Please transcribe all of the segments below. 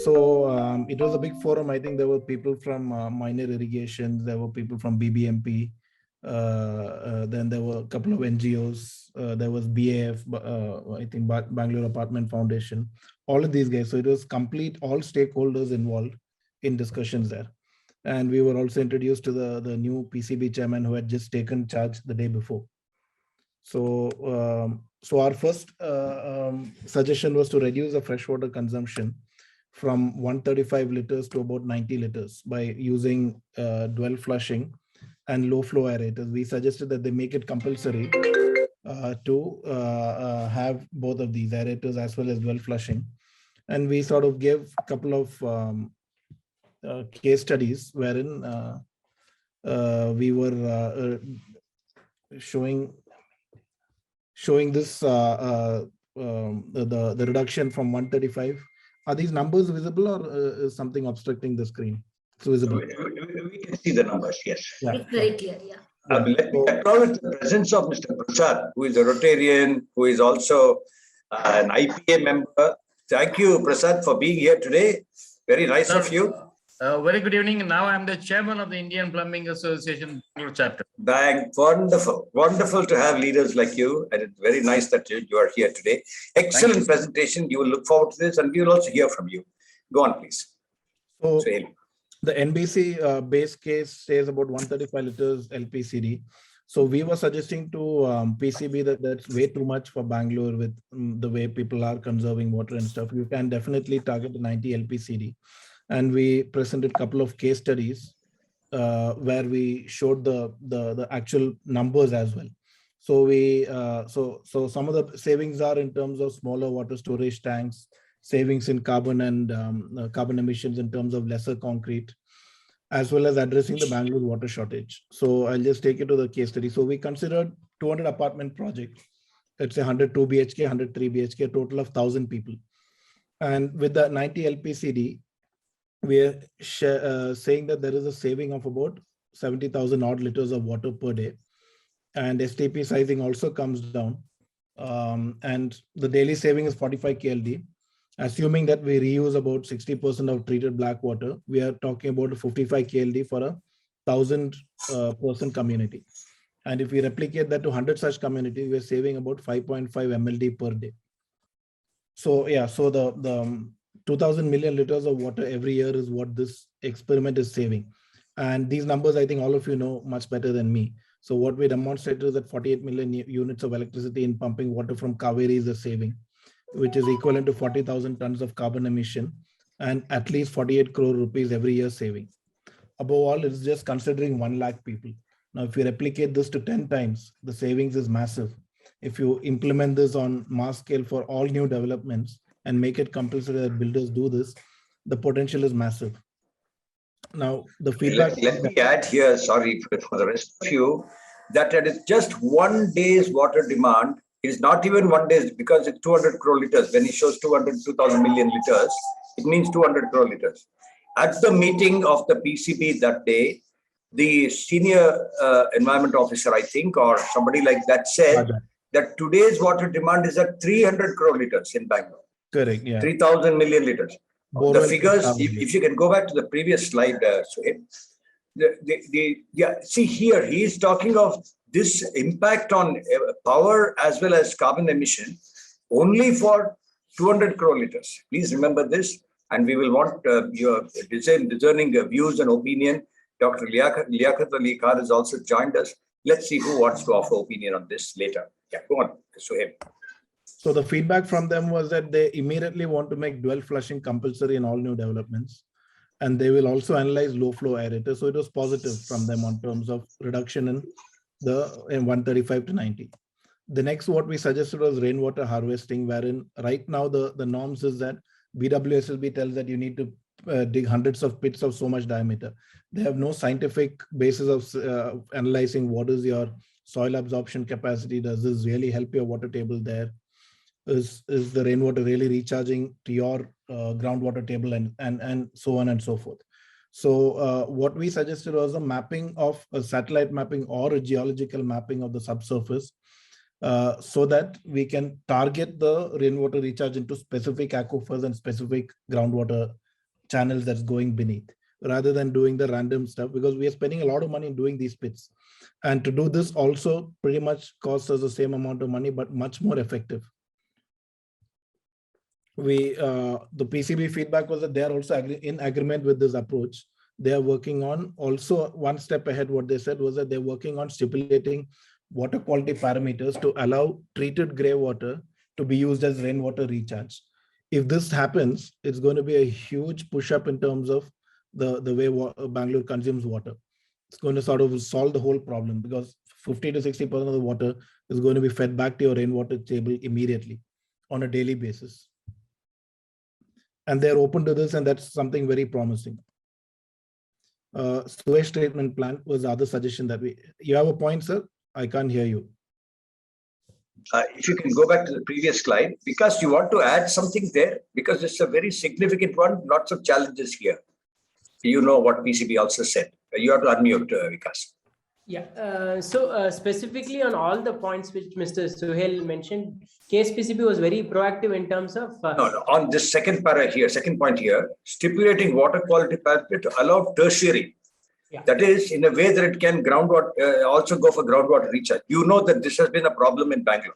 So it was a big forum. I think there were people from minor irrigation, there were people from BBMP, then there were a couple of NGOs, there was BAF, I think Bangalore Apartment Foundation, all of these guys. So it was complete, all stakeholders involved in discussions there. And we were also introduced to the new PCB chairman who had just taken charge the day before. So, so our first suggestion was to reduce the freshwater consumption from 135 liters to about 90 liters by using dwell flushing and low flow aerators. We suggested that they make it compulsory to have both of these aerators as well as dwell flushing. And we sort of gave a couple of case studies wherein we were showing this the reduction from 135. Are these numbers visible, or is something obstructing the screen? It's visible. We can see the numbers, yes. Yeah, it's very clear, yeah. Let me acknowledge the presence of Mr. Prasad, who is a Rotarian, who is also an IPA member. Thank you, Prasad, for being here today. Very nice of you. Very good evening. Now I'm the chairman of the Indian Plumbing Association chapter. Wonderful. Wonderful to have leaders like you. And it's very nice that you are here today. Excellent presentation. You will look forward to this, and we will also hear from you. Go on, please. So the NBC base case says about 135 liters LPCD. So we were suggesting to PCB that that's way too much for Bangalore with the way people are conserving water and stuff. You can definitely target the 90 LPCD. And we presented a couple of case studies where we showed the actual numbers as well. So we so some of the savings are in terms of smaller water storage tanks, savings in carbon and carbon emissions in terms of lesser concrete, as well as addressing the Bangalore water shortage. So I'll just take you to the case study. So we considered 200 apartment project. It's 102 BHK, 103 BHK, a total of 1,000 people. And with the 90 LPCD, we are saying that there is a saving of about 70,000 odd liters of water per day. And STP sizing also comes down. And the daily saving is 45 KLD. Assuming that we reuse about 60% of treated black water, we are talking about 55 KLD for a 1,000 person community. And if we replicate that to 100 such communities, we're saving about 5.5 MLD per day. So yeah, so the 2,000 million liters of water every year is what this experiment is saving. And these numbers, I think all of you know much better than me. So what we demonstrated is that 48 million units of electricity in pumping water from Kaveri is a saving, which is equivalent to 40,000 tons of carbon emission and at least 48 crore rupees every year saving. Above all, it's just considering 1 lakh people. Now, if you replicate this to 10 times, the savings is massive. If you implement this on mass scale for all new developments and make it compulsory that builders do this, the potential is massive. Now, the feedback. Let me add here, sorry for the rest of you, that it is just 1 day's water demand. It is not even 1 day because it's 200 crore liters. When he shows 2,000 million liters, it means 200 crore liters. At the meeting of the PCB that day, the senior environment officer, I think, or somebody like that said that today's water demand is at 300 crore liters in Bangalore. Correct, yeah. 3,000 million liters. The figures, if you can go back to the previous slide, Suhail, see here, he is talking of this impact on power as well as carbon emission only for 200 crore liters. Please remember this, and we will want your discerning views and opinion. Dr. Liaquat Ali Khan has also joined us. Let's see who wants to offer opinion on this later. Yeah, go on, Suhail. So the feedback from them was that they immediately want to make dwell flushing compulsory in all new developments. And they will also analyze low flow aerators. So it was positive from them on terms of reduction in 135 to 90. The next what we suggested was rainwater harvesting, wherein right now the norms is that BWSLB tells that you need to dig hundreds of pits of so much diameter. They have no scientific basis of analyzing what is your soil absorption capacity. Does this really help your water table there? Is the rainwater really recharging to your groundwater table and so on and so forth. So what we suggested was a mapping of a satellite mapping or a geological mapping of the subsurface so that we can target the rainwater recharge into specific aquifers and specific groundwater channels that's going beneath, rather than doing the random stuff, because we are spending a lot of money doing these pits. And to do this also pretty much costs us the same amount of money, but much more effective. The PCB feedback was that they are also in agreement with this approach. They are working on also one step ahead. What they said was that they're working on stipulating water quality parameters to allow treated gray water to be used as rainwater recharge. If this happens, it's going to be a huge push up in terms of the way Bangalore consumes water. It's going to sort of solve the whole problem, because 50 to 60% of the water is going to be fed back to your rainwater table immediately on a daily basis. And they're open to this, and that's something very promising. Sewage treatment plant was the other suggestion that you have a point, sir? I can't hear you. If you can go back to the previous slide, because you want to add something there, because it's a very significant one, lots of challenges here. You know what PCB also said. You have to unmute, Vikas. Yeah, specifically on all the points which Mr. Suhail mentioned, KSPCB was very proactive in terms of... No, on this second point here, stipulating water quality parameter to allow tertiary. Yeah. That is, in a way that it can also go for groundwater recharge. You know that this has been a problem in Bangalore.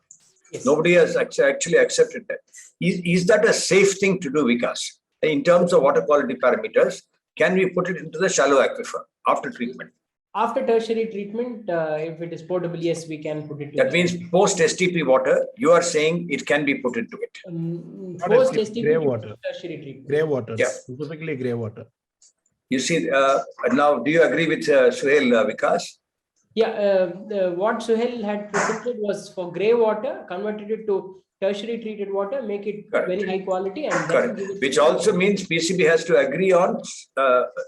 Yes. Nobody has actually accepted that. Is that a safe thing to do, Vikas? In terms of water quality parameters, can we put it into the shallow aquifer after treatment? After tertiary treatment, if it is potable, yes, we can put it. That means post STP water, you are saying it can be put into it. Post STP gray water. Tertiary treatment. Gray water, yeah. Specifically gray water. You see, now do you agree with Suhail, Vikas? Yeah, what Suhail had presented was for gray water, converted it to tertiary treated water, make it correct. Very high quality. And correct. Which also means PCB has to agree on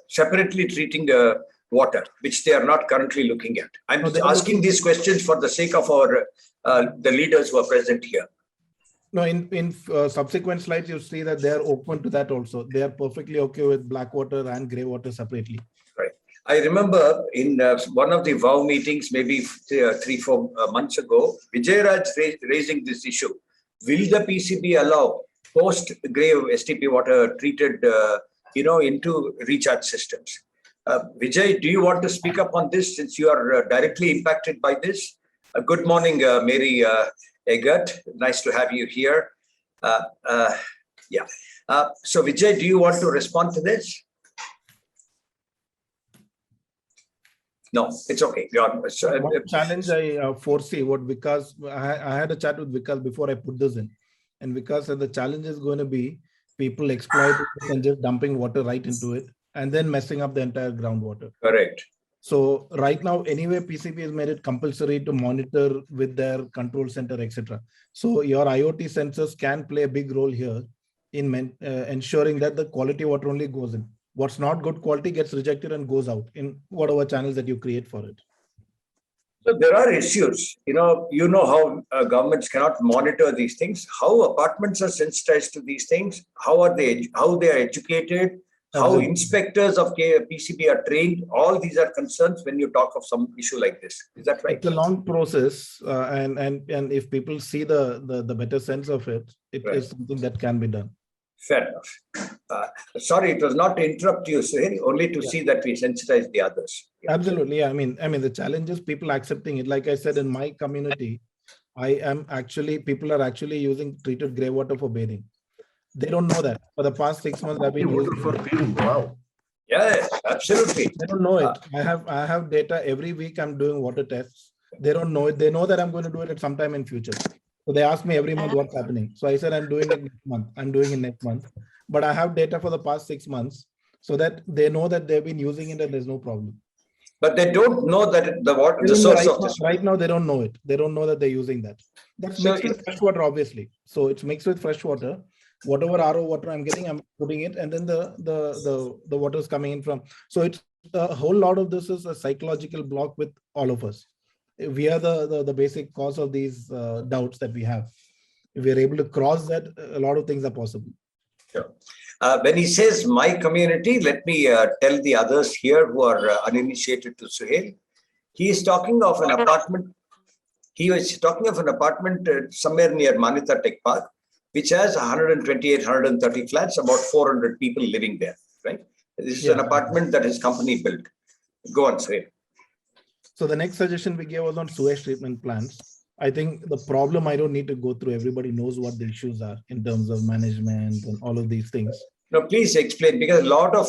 separately treating water, which they are not currently looking at. I'm asking these questions for the sake of our the leaders who are present here. No, in subsequent slides, you see that they are open to that also. They are perfectly okay with black water and gray water separately. Right. I remember in one of the WOW meetings, maybe 3-4 months ago, Vijayaraj raising this issue. Will the PCB allow post-gray STP water treated, into recharge systems? Vijay, do you want to speak up on this since you are directly impacted by this? Good morning, Mary Eggert. Nice to have you here. So Vijay, do you want to respond to this? No, it's okay. One challenge I foresee because I had a chat with Vikas before I put this in. And Vikas said the challenge is going to be people exploiting and just dumping water right into it and then messing up the entire groundwater. Correct. So right now, anyway, PCB has made it compulsory to monitor with their control center, etc. So your IoT sensors can play a big role here in ensuring that the quality water only goes in. What's not good quality gets rejected and goes out in whatever channels that you create for it. So there are issues. You know how governments cannot monitor these things. How apartments are sensitized to these things. How they are educated. How inspectors of PCB are trained. All these are concerns when you talk of some issue like this. Is that right? It's a long process, and if people see the better sense of it, it right. is something that can be done. Fair enough. Sorry, it was not to interrupt you, Suhail, only to see that we sensitize the others. Yeah. Absolutely. I mean, the challenge is people accepting it. Like I said, in my community, people are actually using treated grey water for bathing. They don't know that. For the past 6 months, I've been using for bathing. Wow. Yeah, absolutely. They don't know it. I have data every week. I'm doing water tests. They don't know it. They know that I'm going to do it at some time in future. So they ask me every month what's happening. So I said, I'm doing it next month. I'm doing it next month. But I have data for the past 6 months so that they know that they've been using it and there's no problem. But they don't know that the source of this. Right now, they don't know it. They don't know that they're using that. That's mixed with fresh water, obviously. So it's mixed with fresh water. Whatever RO water I'm getting, I'm putting it, and then the water is coming in from. So it's a whole lot of this is a psychological block with all of us. We are the basic cause of these doubts that we have. If we are able to cross that, a lot of things are possible. Sure. When he says my community, let me tell the others here who are uninitiated to Suhail. He is talking of an apartment. He was talking of an apartment somewhere near Manita Tech Park, which has 128, 130 flats, about 400 people living there, right? This is an apartment that his company built. Go on, Sir. So the next suggestion we gave was on sewage treatment plants. I think the problem, I don't need to go through, everybody knows what the issues are in terms of management and all of these things. Now, please explain, because a lot of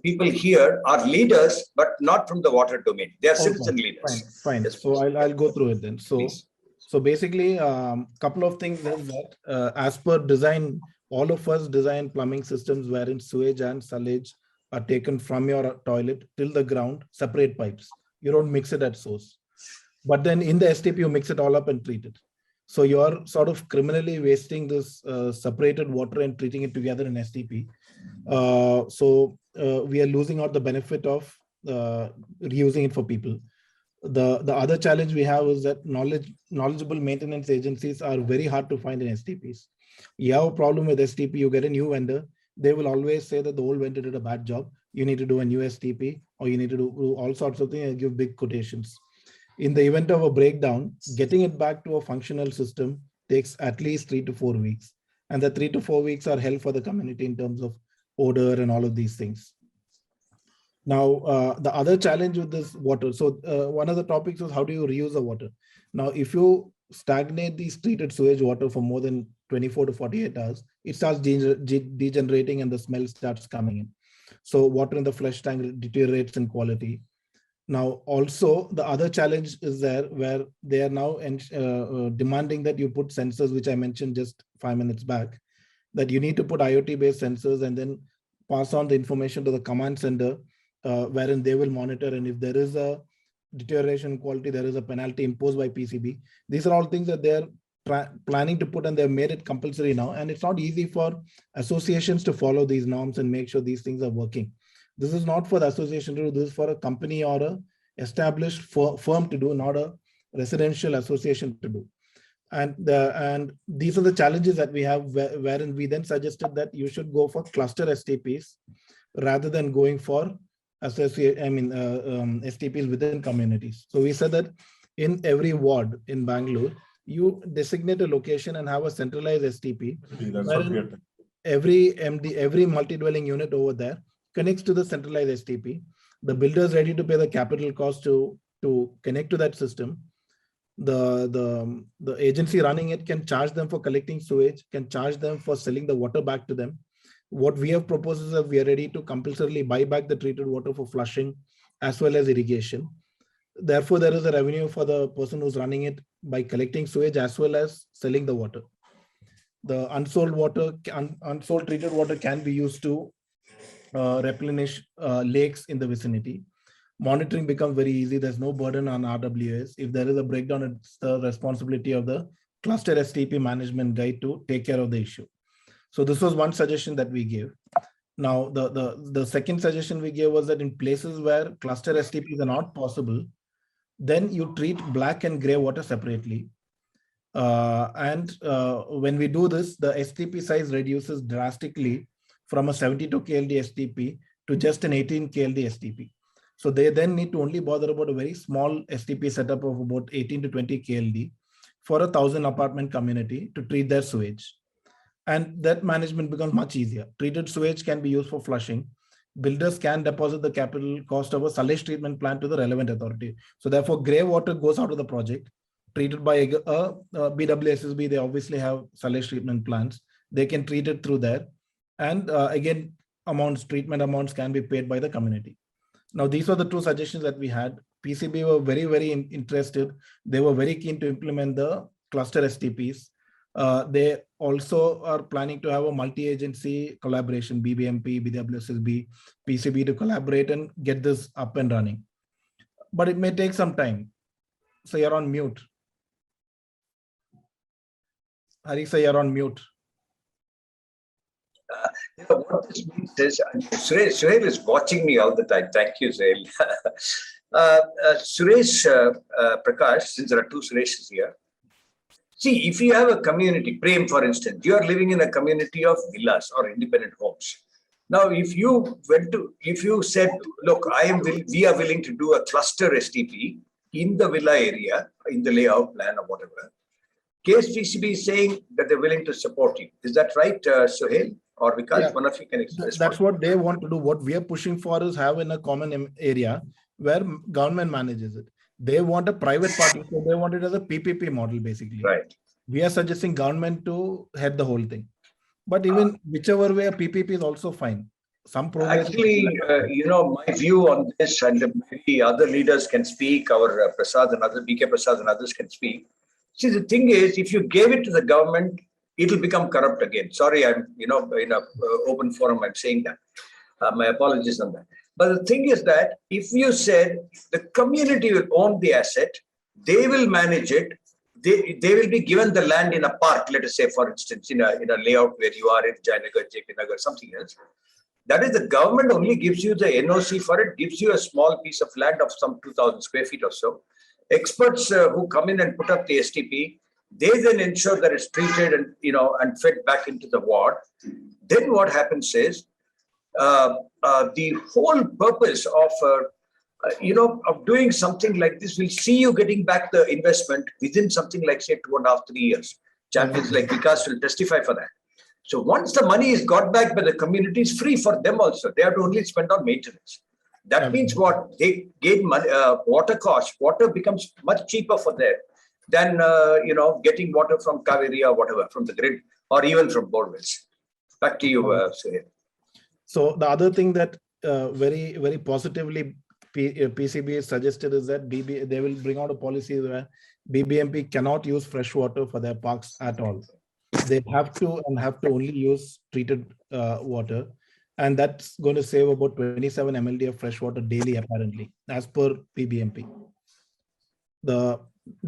people here are leaders, but not from the water domain. They are citizen leaders. Fine. Yes, So I'll go through it then. please. So basically, couple of things is that as per design, all of us design plumbing systems wherein sewage and sewage are taken from your toilet till the ground, separate pipes. You don't mix it at source. But then in the STP, you mix it all up and treat it. So you're sort of criminally wasting this separated water and treating it together in STP. We are losing out the benefit of reusing it for people. The other challenge we have is that knowledgeable maintenance agencies are very hard to find in STPs. You have a problem with STP, you get a new vendor, they will always say that the old vendor did a bad job. You need to do a new STP, or you need to do all sorts of things and give big quotations. In the event of a breakdown, getting it back to a functional system takes at least 3 to 4 weeks. And the 3 to 4 weeks are hell for the community in terms of odor and all of these things. Now, the other challenge with this water, so one of the topics was how do you reuse the water? Now, if you stagnate these treated sewage water for more than 24 to 48 hours, it starts degenerating and the smell starts coming in. So water in the flush tank deteriorates in quality. Now, also the other challenge is there where they are now demanding that you put sensors, which I mentioned just 5 minutes back, that you need to put IoT-based sensors and then pass on the information to the command center, wherein they will monitor. And if there is a deterioration in quality, there is a penalty imposed by PCB. These are all things that they're planning to put, and they've made it compulsory now. And it's not easy for associations to follow these norms and make sure these things are working. This is not for the association to do, this is for a company or a established firm to do, not a residential association to do. And these are the challenges that we have, wherein we then suggested that you should go for cluster STPs rather than going for STPs within communities. So we said that in every ward in Bangalore, you designate a location and have a centralized STP. Every multi-dwelling unit over there connects to the centralized STP. The builder is ready to pay the capital cost to connect to that system. The agency running it can charge them for collecting sewage, can charge them for selling the water back to them. What we have proposed is that we are ready to compulsorily buy back the treated water for flushing as well as irrigation. Therefore, there is a revenue for the person who's running it by collecting sewage as well as selling the water. The unsold treated water can be used to replenish lakes in the vicinity. Monitoring becomes very easy. There's no burden on RWAs. If there is a breakdown, it's the responsibility of the cluster STP management guy to take care of the issue. So this was one suggestion that we gave. Now, the second suggestion we gave was that in places where cluster STPs are not possible, then you treat black and gray water separately. When we do this, the STP size reduces drastically from a 72 KLD STP to just an 18 KLD STP. So they then need to only bother about a very small STP setup of about 18 to 20 KLD for 1,000 apartment community to treat their sewage. And that management becomes much easier. Treated sewage can be used for flushing. Builders can deposit the capital cost of a sewage treatment plant to the relevant authority. So therefore, grey water goes out of the project, treated by a BWSSB. They obviously have sewage treatment plants. They can treat it through there. And again, treatment amounts can be paid by the community. Now, these were the two suggestions that we had. PCB were very, very interested. They were very keen to implement the cluster STPs. They also are planning to have a multi-agency collaboration, BBMP, BWSSB, PCB to collaborate and get this up and running. But it may take some time. So you're on mute. Harisa, you're on mute. What this means is, Suhail is watching me all the time. Thank you, Suhail. Suresh Prakash, since there are two Sureshes here. See, if you have a community, Prem, for instance, you are living in a community of villas or independent homes. Now, if you said, look, we are willing to do a cluster STP in the villa area, in the layout plan or whatever, Case PCB is saying that they're willing to support you. Is that right, Suhail or Vikas? Yeah. One of you can respond. That's what they want to do. What we are pushing for is have in a common area where government manages it. They want a private party, so they want it as a PPP model, basically. Right. We are suggesting government to head the whole thing. But even whichever way, a PPP is also fine. Some progress. Actually, my view on this, and maybe other leaders can speak, our Prasad and other BK Prasad and others can speak. See, the thing is, if you gave it to the government, it'll become corrupt again. Sorry, I'm, in a open forum, I'm saying that. My apologies on that. But the thing is that if you said the community will own the asset, they will manage it. They will be given the land in a park, let us say, for instance, in a layout where you are in Jayanagar, JP Nagar, something else. That is, the government only gives you the NOC for it, gives you a small piece of land of some 2,000 square feet or so. Experts who come in and put up the STP, they then ensure that it's treated and and fed back into the ward. Then what happens is the whole purpose of doing something like this will see you getting back the investment within something like, say, 2.5 to 3 years. Champions like Vikas will testify for that. So once the money is got back by the community, it's free for them also. They have to only spend on maintenance. That means what? They gain money, water cost. Water becomes much cheaper for them than getting water from Kaveri or whatever, from the grid, or even from borewells. Back to you, Suhail. So the other thing that very, very positively PCB has suggested is that they will bring out a policy where BBMP cannot use fresh water for their parks at all. They have to only use treated water, and that's going to save about 27 MLD of fresh water daily, apparently, as per BBMP. The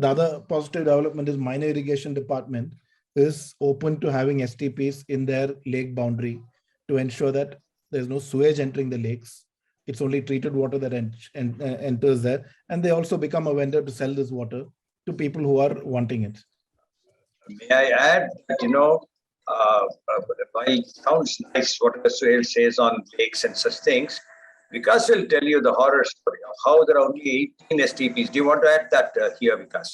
other positive development is minor irrigation department is open to having STPs in their lake boundary to ensure that there's no sewage entering the lakes. It's only treated water that enters there. And they also become a vendor to sell this water to people who are wanting it. May I add that, while it sounds nice what Suhail says on lakes and such things, Vikas will tell you the horror story of how there are only 18 STPs. Do you want to add that here, Vikas?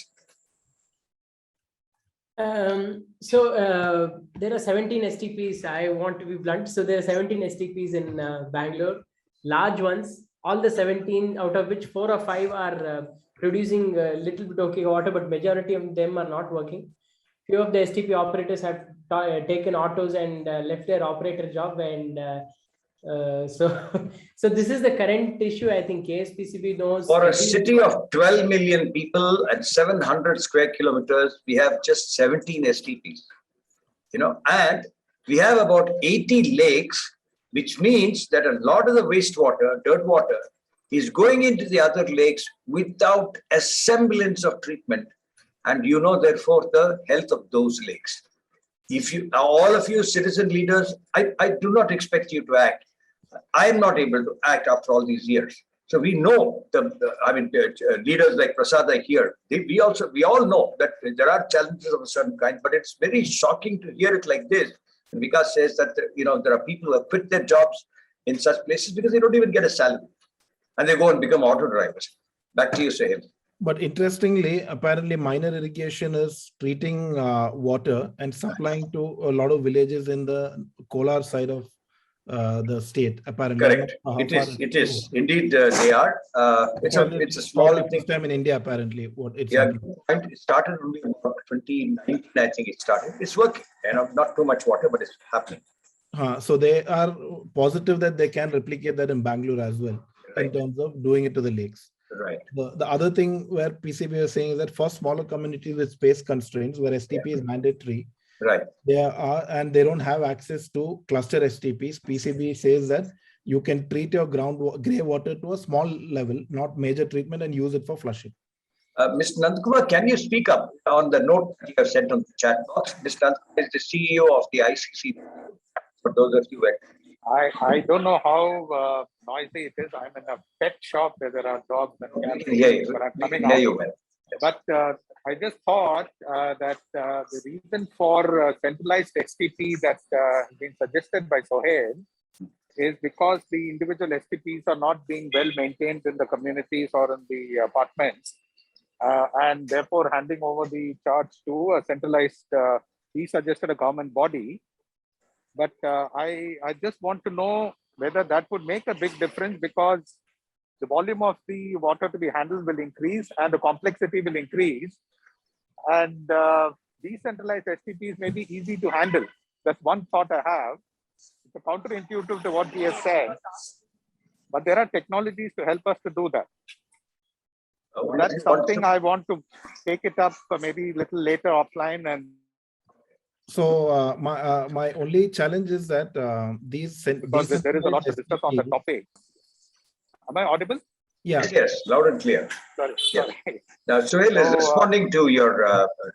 There are 17 STPs. I want to be blunt. So there are 17 STPs in Bangalore, large ones. All the 17, out of which 4 or 5 are producing a little bit okay water, but majority of them are not working. Few of the STP operators have taken autos and left their operator job, and so this is the current issue. I think KSPCB knows. For a city of 12 million people and 700 square kilometers, we have just 17 STPs. And we have about 80 lakes, which means that a lot of the wastewater, dirt water, is going into the other lakes without a semblance of treatment. And therefore, the health of those lakes. If all of you citizen leaders, I do not expect you to act. I am not able to act after all these years. So we know leaders like Prasad are here. We all know that there are challenges of a certain kind, but it's very shocking to hear it like this. And Vikas says that there are people who have quit their jobs in such places because they don't even get a salary, and they go and become auto drivers. Back to you, Suhail. But interestingly, apparently minor irrigation is treating water and supplying to a lot of villages in the Kolar side of the state. Apparently, correct. It is indeed they are. It's a small thing. Time in India, apparently. It started only in 2019. I think it started. It's working. Not too much water, but it's happening. So they are positive that they can replicate that in Bangalore as well, in terms of doing it to the lakes. Right. The other thing where PCB is saying is that for smaller communities with space constraints, where STP is mandatory, right, they don't have access to cluster STPs. PCB says that you can treat your grey water to a small level, not major treatment, and use it for flushing. Mr. Nandkumar, can you speak up on the note that you have sent on the chat box? Mr. Nandkumar is the CEO of the ICC. For those of you I don't know how noisy it is. I'm in a pet shop where there are dogs and cats. But I'm coming out. But I just thought that the reason for centralized STP that has been suggested by Suhail is because the individual STPs are not being well maintained in the communities or in the apartments. and therefore handing over the charge to a centralized, he suggested a government body. But I just want to know whether that would make a big difference, because the volume of the water to be handled will increase and the complexity will increase. And decentralized STPs may be easy to handle. That's one thought I have. It's counterintuitive to what he has said, but there are technologies to help us to do that. That's something I want to take it up maybe a little later offline. And so my only challenge is that because there is a lot to discuss on the topic. Am I audible? Yeah. Yes, loud and clear. Sorry. Yeah. Now, Suhail is responding to your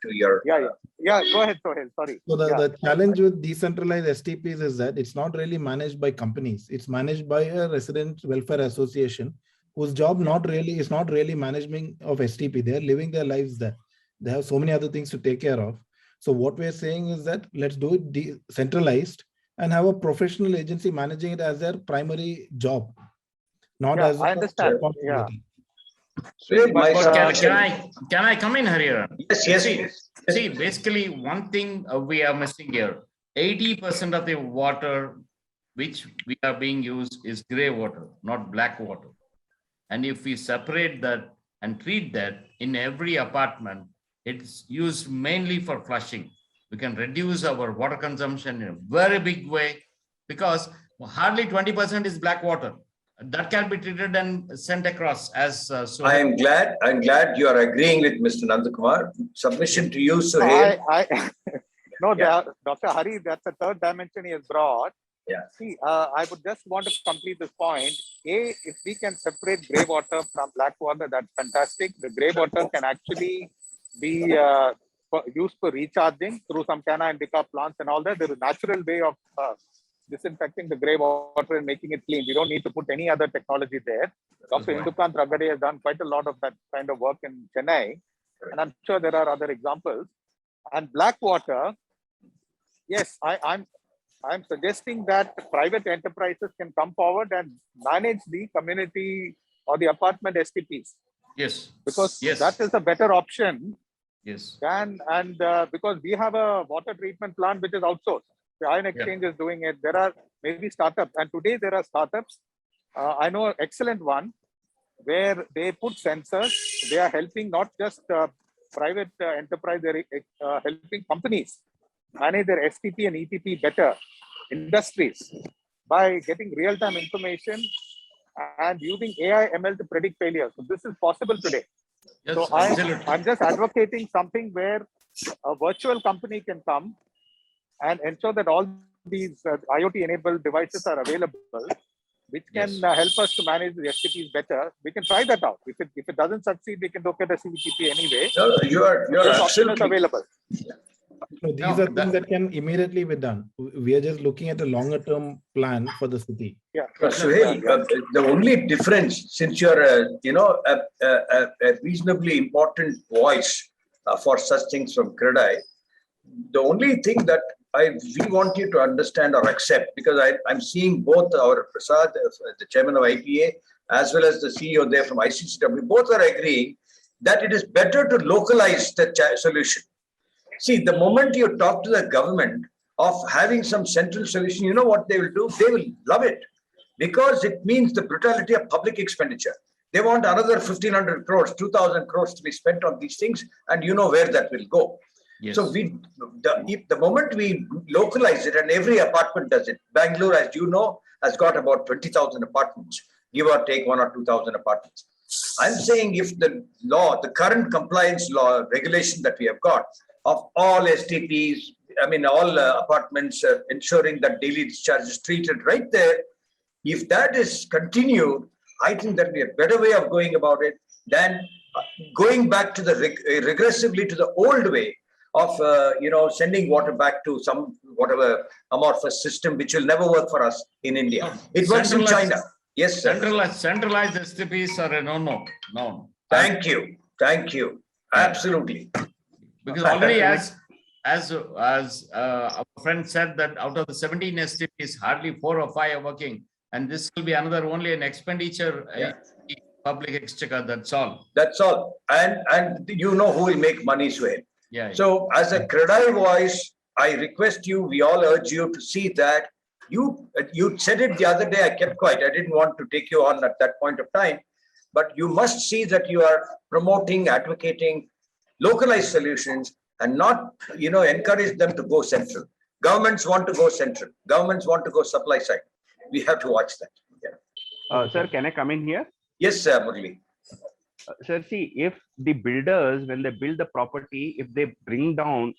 Yeah. Go ahead, Sohail. Sorry. So the challenge with decentralized STPs is that it's not really managed by companies. It's managed by a resident welfare association whose job is not really management of STP. They are living their lives there. They have so many other things to take care of. So what we're saying is that let's do it decentralized and have a professional agency managing it as their primary job. Not as I understand. Yeah. Can I come in here? Yes. See, basically one thing we are missing here, 80% of the water which we are being used is gray water, not black water. And if we separate that and treat that in every apartment, it's used mainly for flushing. We can reduce our water consumption in a very big way, because hardly 20% is black water. That can be treated and sent across as. I'm glad you are agreeing with Mr. Nandakumar. Submission to you, Suhail. No, Dr. Hari, that's the third dimension he has brought. Yeah. See, I would just want to complete this point. If we can separate grey water from black water, that's fantastic. The grey water can actually be used for recharging through some canna indica plants and all that. There is a natural way of disinfecting the grey water and making it clean. We don't need to put any other technology there. Dr. Indukant Ragade has done quite a lot of that kind of work in Chennai, and I'm sure there are other examples. And black water, yes, I'm suggesting that private enterprises can come forward and manage the community or the apartment STPs. Yes. Because that is a better option. Yes. And because we have a water treatment plant which is outsourced. The Iron Exchange is doing it. There are maybe startups, and today there are startups. I know an excellent one where they put sensors. They are helping not just private enterprise, they're helping companies manage their STP and ETP better, industries, by getting real-time information and using AI ML to predict failure. So this is possible today. Yes, so I'm just advocating something where a virtual company can come and ensure that all these IoT-enabled devices are available, which can help us to manage the STPs better. We can try that out. If it doesn't succeed, we can look at a CVTP anyway. No, you are absolutely available. So these are things that can immediately be done. We are just looking at a longer-term plan for the city. Yeah. Suhail, the only difference, since you're a reasonably important voice for such things from Crore, the only thing that we want you to understand or accept, because I'm seeing both our Prasad, the chairman of IPA, as well as the CEO there from ICCW, both are agreeing that it is better to localize the solution. See, the moment you talk to the government of having some central solution, you know what they will do? They will love it, because it means the brutality of public expenditure. They want another 1,500 crores, 2,000 crores to be spent on these things, and you know where that will go. Yes. So the moment we localize it, and every apartment does it. Bangalore, as you know, has got about 20,000 apartments, give or take 1,000 or 2,000 apartments. I'm saying if the law, the current compliance law regulation that we have got of all STPs, I mean all apartments, ensuring that daily discharge is treated right there, if that is continued, I think that would be a better way of going about it than going back to the regressively to the old way of sending water back to some whatever amorphous system which will never work for us in India. It works in China. Yes, sir. Centralized STPs are a no. Thank you. Absolutely. Because already as our friend said, that out of the 17 STPs, hardly 4 or 5 are working, and this will be another only an expenditure public exchequer, that's all. That's all. And you know who will make money, Suhail. Yeah. So as a Crore voice, I request you, we all urge you to see that you said it the other day, I kept quiet. I didn't want to take you on at that point of time, but you must see that you are promoting, advocating localized solutions and not, encourage them to go central. Governments want to go central. Governments want to go supply side. We have to watch that. Yeah. Sir, can I come in here? Yes, sir, Murli. Sir, see, if the builders, when they build the property, if they bring down,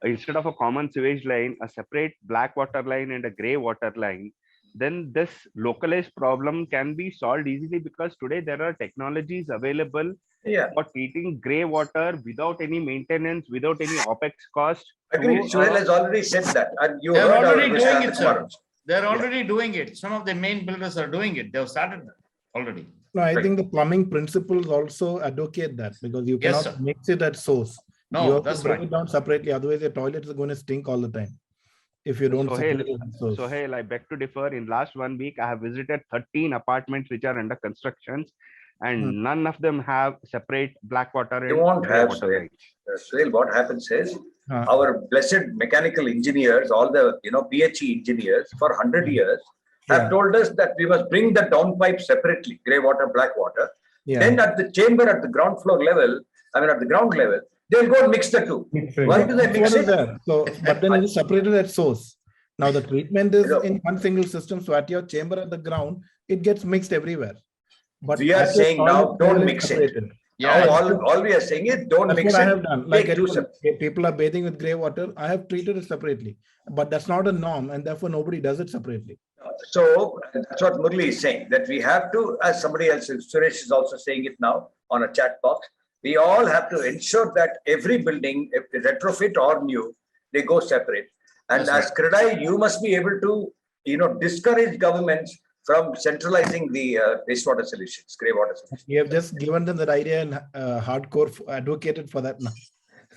instead of a common sewage line, a separate black water line and a gray water line, then this localized problem can be solved easily, because today there are technologies available for treating gray water without any maintenance, without any OPEX cost. Agreed. Suhail has already said that. And you They're heard already our doing it, sir. forums. They're already doing it. Some of the main builders are doing it. They've started already. No, I think the plumbing principles also advocate that, because you Yes, cannot sir. mix it at source. No, You have that's to bring right. it down separately. Otherwise, your toilets are going to stink all the time if you don't Sohail, separate it at source. Sohail, I beg to differ. In last 1 week, I have visited 13 apartments which are under constructions, and none of them have separate black water They and won't gray have, water Suhail. lines. Suhail, what happens is, our blessed mechanical engineers, all the PhD engineers for 100 years have told us that we must bring the downpipe separately, grey water, black water. Then at the chamber, at the ground floor level, at the ground level, they'll go and mix the two. Why do they mix it? So, but then it is separated at source. Now the treatment is in one single system. So at your chamber at the ground, it gets mixed everywhere. But We are at your saying toilet now, don't level, mix it's it. separated. Now, all we are saying is don't That's mix what it. I have done. Like Take two separate. people are bathing with grey water. I have treated it separately, but that's not a norm, and therefore nobody does it separately. So that's what Murli is saying, that we have to, as somebody else, Suresh is also saying it now on a chat box, we all have to ensure that every building, if they retrofit or new, they go separate. And That's as Crore, you must be able to, discourage governments from centralizing the wastewater solutions, grey water solutions. We have just given them that idea and hardcore advocated for that now.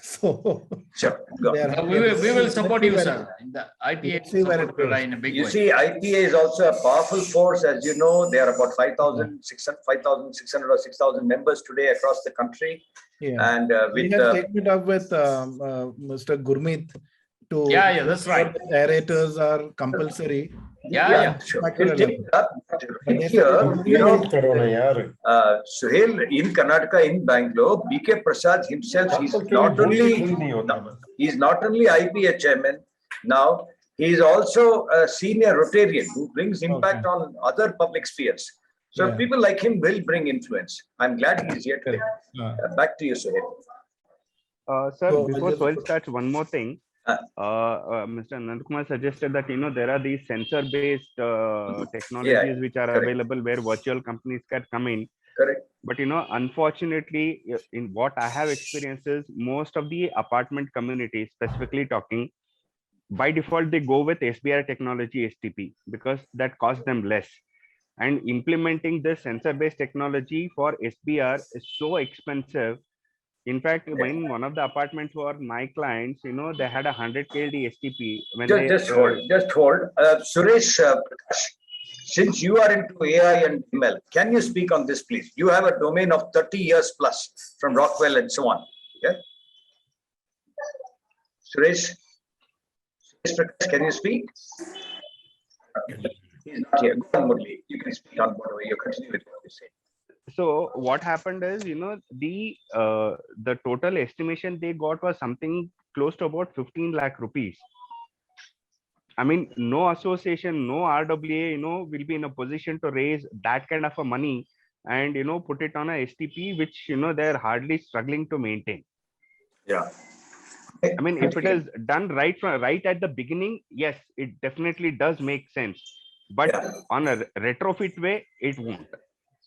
So Sure. Go. they are We will support you, let's see sir. In the IPA let's see where it support goes. in a big You way. see, IPA is also a powerful force. As you know, there are about 5,600 or 6,000 members today across the country. And we with have taken it up with Mr. Gurmeet to Yeah, that's right. aerators are compulsory. Sure. We'll take it up. Here, Suhail, in Karnataka, in Bangalore, BK Prasad himself, he's not only IPA chairman now, he is also a senior Rotarian who brings impact on other public spheres. So people like him will bring influence. I'm glad he's here today. Back to you, Suhail. Sir, So, before just- Sohail starts, one more thing. Mr. Nandakumar suggested that there are these sensor-based technologies which are available where virtual companies can come in. Correct. But unfortunately, in what I have experienced is most of the apartment communities, specifically talking, by default they go with SBR technology STP because that costs them less. And implementing this sensor-based technology for SBR is so expensive. In fact, when one of the apartments for my clients, they had 100 kLD STP. When Just hold. Suresh, since you are into AI and ML, can you speak on this, please? You have a domain of 30 years plus from Rockwell and so on. Yeah. Suresh, can you speak? He's not here. Go on, Murli. You can speak on whatever you continue with what you say. So what happened is, the total estimation they got was something close to about 15 lakh rupees. I mean, no association, no RWA, will be in a position to raise that kind of a money and, put it on a STP, which, they're hardly struggling to maintain. Yeah. I mean, if it is done right at the beginning, yes, it definitely does make sense. But on a retrofit way, it won't.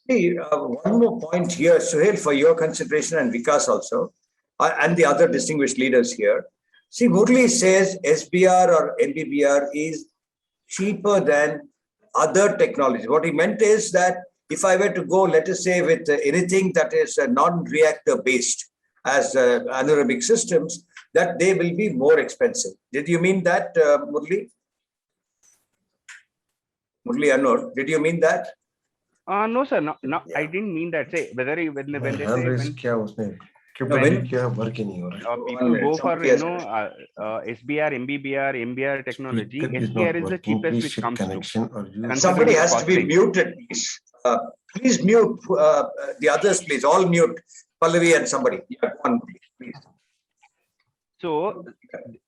Hey, one more point here, Suhail, for your consideration and Vikas also, and the other distinguished leaders here. See, Murli says SBR or NBBR is cheaper than other technologies. What he meant is that if I were to go, let us say, with anything that is non-reactor based as anaerobic systems, that they will be more expensive. Did you mean that, Murli? Murli Anur, did you mean that? No, sir. No, no, I didn't mean that. Say whether when they say when people go for SBR, MBBR, MBR technology, SBR is the cheapest which comes to. Somebody has to be muted, please. Please mute the others, please. All mute. Pallavi and somebody. Yeah, one, please. So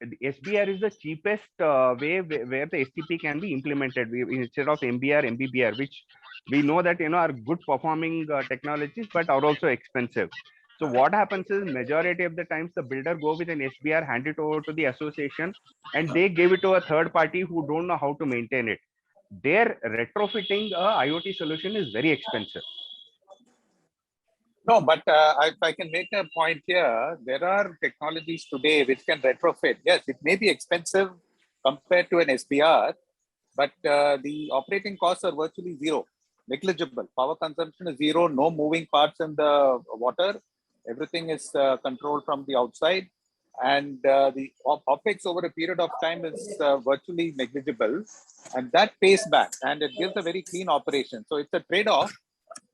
the SBR is the cheapest way where the STP can be implemented instead of MBR, MBBR, which we know that are good performing technologies, but are also expensive. So what happens is majority of the times the builder go with an SBR, hand it over to the association, and they give it to a third party who don't know how to maintain it. Their retrofitting IoT solution is very expensive. No, but if I can make a point here, there are technologies today which can retrofit. Yes, it may be expensive compared to an SBR, but the operating costs are virtually zero, negligible. Power consumption is zero, no moving parts in the water. Everything is controlled from the outside. And the OPEX over a period of time is virtually negligible. And that pays back and it gives a very clean operation. So it's a trade-off.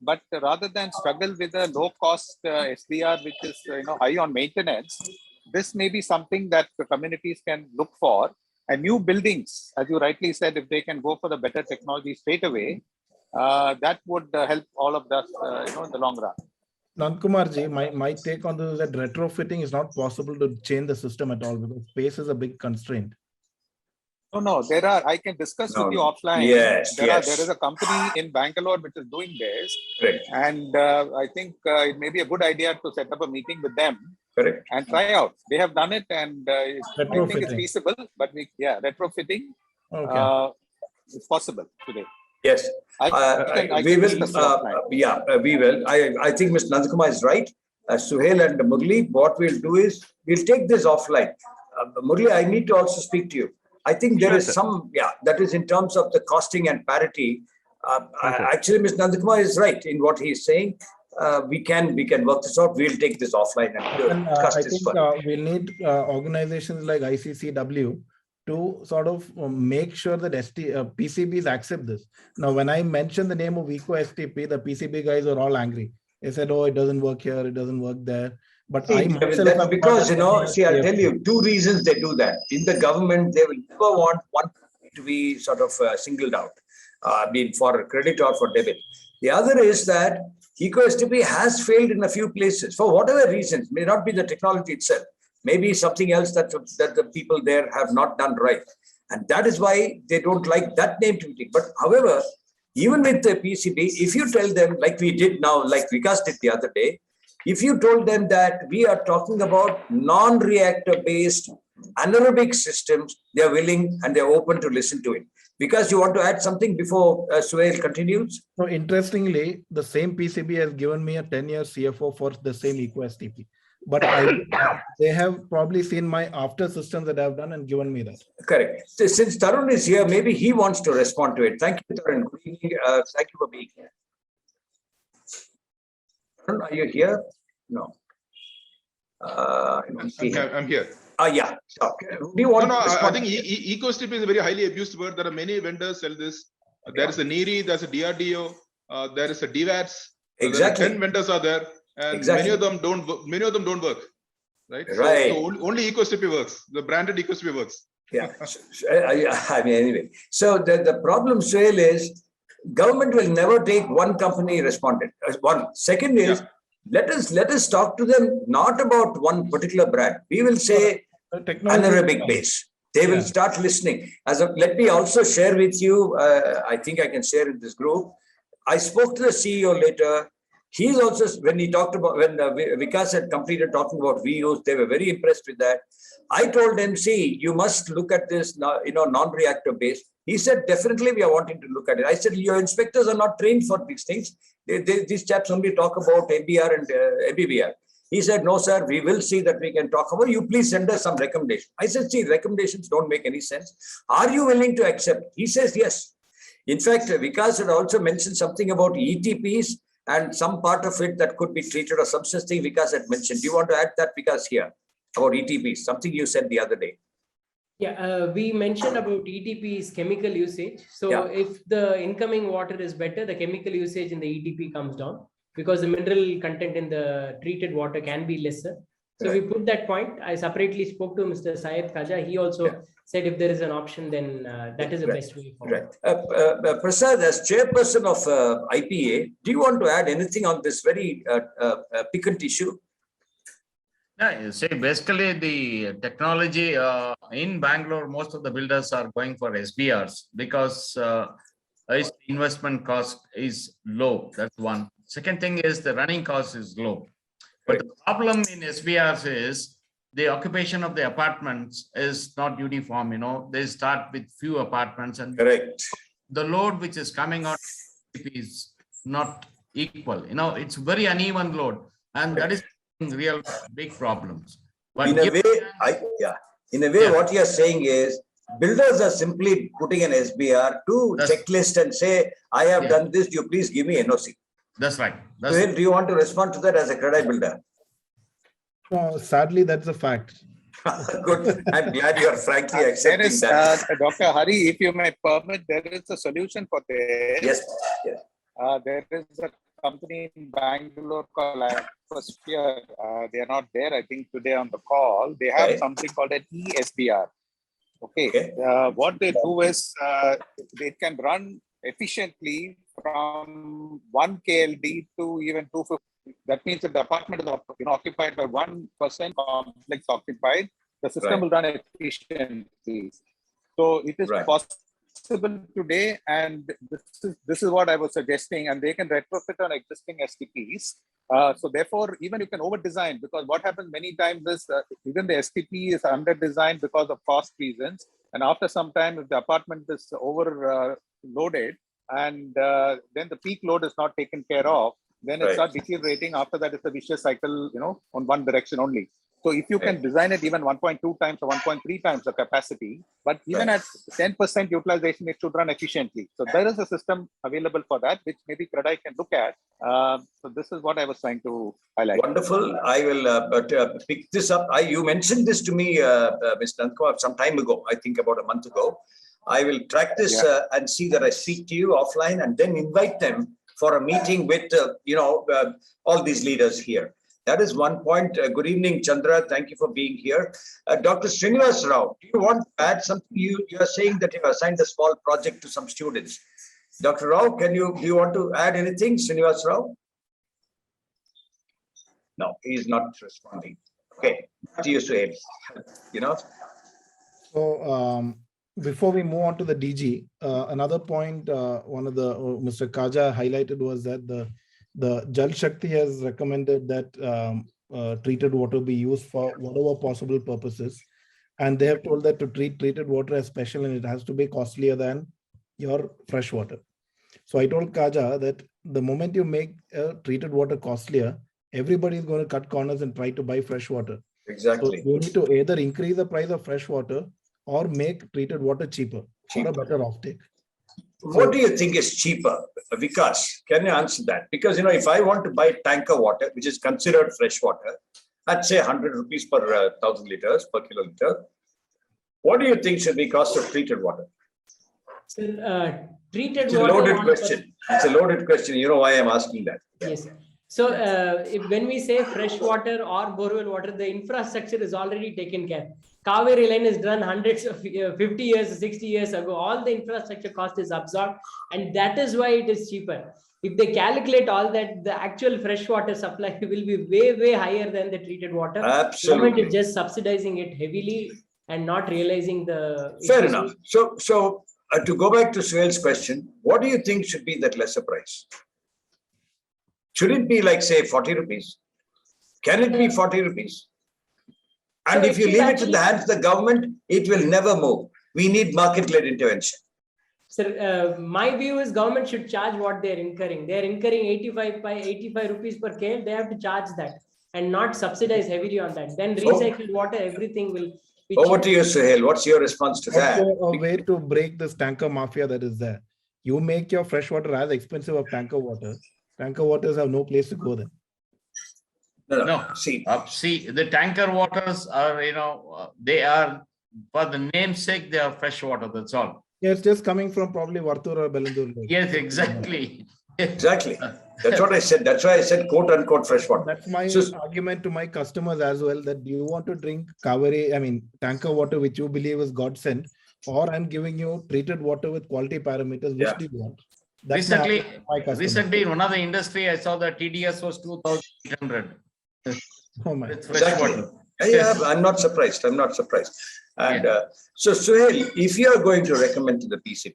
But rather than struggle with a low-cost SBR, which is high on maintenance, this may be something that the communities can look for. And new buildings, as you rightly said, if they can go for the better technology straight away, that would help all of us, in the long run. Nankumarji, my take on this is that retrofitting is not possible to change the system at all because space is a big constraint. No, there are. I can discuss with you offline. Yes, there is a company in Bangalore which is doing this. Correct. And I think it may be a good idea to set up a meeting with them. Correct. And try out. They have done it, and I think it's feasible. But retrofitting is possible today. Yes, we will. We will. I think Mr. Nandakumar is right. Suhail and Murli, what we'll do is we'll take this offline. Murli, I need to also speak to you. I think there is some, that is in terms of the costing and parity. Actually, Mr. Nandakumar is right in what he is saying. We can work this out. We'll take this offline and discuss I this think we'll need organizations like ICCW to sort of make sure that PCBs accept this. Now, when I mentioned the name of EcoSTP, the PCB guys are all angry. They said, "Oh, it doesn't work here, it doesn't work there." But that's because, see, I'll tell you, two reasons they do that. In the government, they will never want one to be sort of singled out, for credit or for debit. The other is that EcoSTP has failed in a few places for whatever reasons. May not be the technology itself, maybe something else that the people there have not done right. And that is why they don't like that name to be taken. But however, even with the PCB, if you tell them, like we did now, like Vikas did the other day, if you told them that we are talking about non-reactor based anaerobic systems, they are willing and they're open to listen to it. Because you want to add something before Suhail continues? So interestingly, the same PCB has given me a 10-year CFO for the same EcoSTP. But they have probably seen my after systems that I've done and given me that. Correct. So since Tarun is here, maybe he wants to respond to it. Thank you, Tarun. Good evening. Thank you for being here. Tarun, are you here? No. I'm here. Yeah. So, do you want I think EcoSTP is a very highly abused word. There are many vendors sell this. There is a NERI, there's a DRDO, there is a DVATS. Exactly. 10 vendors are there. And many of them don't work, right? Right. So only EcoSTP works. The branded EcoSTP works. Yeah. I mean, anyway. So the problem, Suhail, is government will never take one company respondent. One. Second is let us talk to them not about one particular brand. We will say anaerobic base. They will start listening. Let me also share with you. I think I can share in this group. I spoke to the CEO later. He's also, when Vikas had completed talking about reuse, they were very impressed with that. I told him, see, you must look at this, non-reactor based. He said, definitely we are wanting to look at it. I said, your inspectors are not trained for these things. These chaps only talk about MBR and MBBR. He said, no, sir, we will see that we can talk about it. You please send us some recommendations. I said, see, recommendations don't make any sense. Are you willing to accept? He says, yes. In fact, Vikas had also mentioned something about ETPs. And some part of it that could be treated or some such thing Vikas had mentioned. Do you want to add that, Vikas, here about ETPs? Something you said the other day. Yeah, we mentioned about ETP's chemical usage. So if the incoming water is better, the chemical usage in the ETP comes down because the mineral content in the treated water can be lesser. So we put that point. I separately spoke to Mr. Syed Khaja. He also said if there is an option, then that is the best way forward. Prasad, as chairperson of IPA, do you want to add anything on this very piquant issue? Yeah, see, basically the technology in Bangalore, most of the builders are going for SBRs because its investment cost is low. That's one. Second thing is the running cost is low. But the problem in SBRs is the occupation of the apartments is not uniform. You know, they start with few apartments, and the load which is coming out is not equal. You know, it's very uneven load, and that is real big problems. But in a way, what you are saying is builders are simply putting an SBR to checklist and say, I have done this, you please give me NOC. That's right. So, do you want to respond to that as a Crore builder? No, sadly, that's a fact. Good. I'm glad you are frankly accepting that. Dr. Hari, if you may permit, there is a solution for this. Yes. There is a company in Bangalore called Atmosphere. They are not there, I think, today on the call. They have something called an ESBR. Okay. What they do is they can run efficiently from 1 KLD to even 250. That means if the apartment is occupied by 1% complex occupied, the system will run efficiently. So it is possible today, and this is what I was suggesting, and they can retrofit on existing STPs. So therefore, even you can over-design, because what happens many times is even the STP is under-designed because of cost reasons, and after some time, if the apartment is overloaded, and then the peak load is not taken care of, then it starts deteriorating. After that, it's a vicious cycle, on one direction only. So if you can design it even 1.2 times or 1.3 times the capacity, but even at 10% utilization, it should run efficiently. So there is a system available for that, which maybe Crore can look at. So this is what I was trying to highlight. Wonderful. I will pick this up. You mentioned this to me, Mr. Nandkumar, some time ago, I think about a month ago. I will track this and see that I speak to you offline and then invite them for a meeting with, all these leaders here. That is one point. Good evening, Chandra. Thank you for being here. Dr. Srinivas Rao, do you want to add something? You are saying that you assigned a small project to some students. Dr. Rao, do you want to add anything, Srinivas Rao? No, he is not responding. Okay, to you, Suhail. So, before we move on to the DG, another point, one of the Mr. Khaja highlighted was that the Jal Shakti has recommended that treated water be used for whatever possible purposes, and they have told that to treat treated water as special and it has to be costlier than your fresh water. So I told Khaja that the moment you make treated water costlier, everybody is going to cut corners and try to buy fresh water. Exactly. So you need to either increase the price of fresh water or make treated water cheaper for a better offtake. What do you think is cheaper, Vikas? Can you answer that? Because, if I want to buy tanker water, which is considered fresh water, I'd say 100 rupees per 1,000 liters per kiloliter. What do you think should be cost of treated water? So, treated it's water. It's a loaded question. It's a loaded question. You know why I'm asking that? Yes. So when we say fresh water or borewell water, the infrastructure is already taken care. Kaveri line is done hundreds of 50 years, 60 years ago. All the infrastructure cost is absorbed, and that is why it is cheaper. If they calculate all that, the actual fresh water supply will be way, way higher than the treated water. Absolutely. Government is just subsidizing it heavily and not realizing the fair enough. So to go back to Suhail's question, what do you think should be that lesser price? Should it be like, say, 40 rupees? Can it be 40 rupees? And if you leave it in the hands of the government, it will never move. We need market-led intervention. Sir, my view is government should charge what they are incurring. They are incurring 85 rupees per KL. They have to charge that and not subsidize heavily on that. Then recycled water, everything will be over to you, Suhail. What's your response to that? A way to break this tanker mafia that is there. You make your fresh water as expensive as tanker water. Tanker waters have no place to go then. No. See, the tanker waters are, they are for the namesake, they are fresh water. That's all. Yeah, it's just coming from probably Vartur or Belandur Lake. Yes, exactly. Exactly. That's what I said. That's why I said quote unquote fresh water. That's my So, argument to my customers as well, that you want to drink Kaveri, I mean, tanker water, which you believe is God sent, or I'm giving you treated water with quality parameters. Which Yeah. do you want? That's my Recently, argument to my customers. recently in one of the industry, I saw the TDS was 2,800. Oh my. It's fresh exactly. water. Yeah, I'm not surprised. I'm not surprised. And so, Suhail, if you are going to recommend to the PCB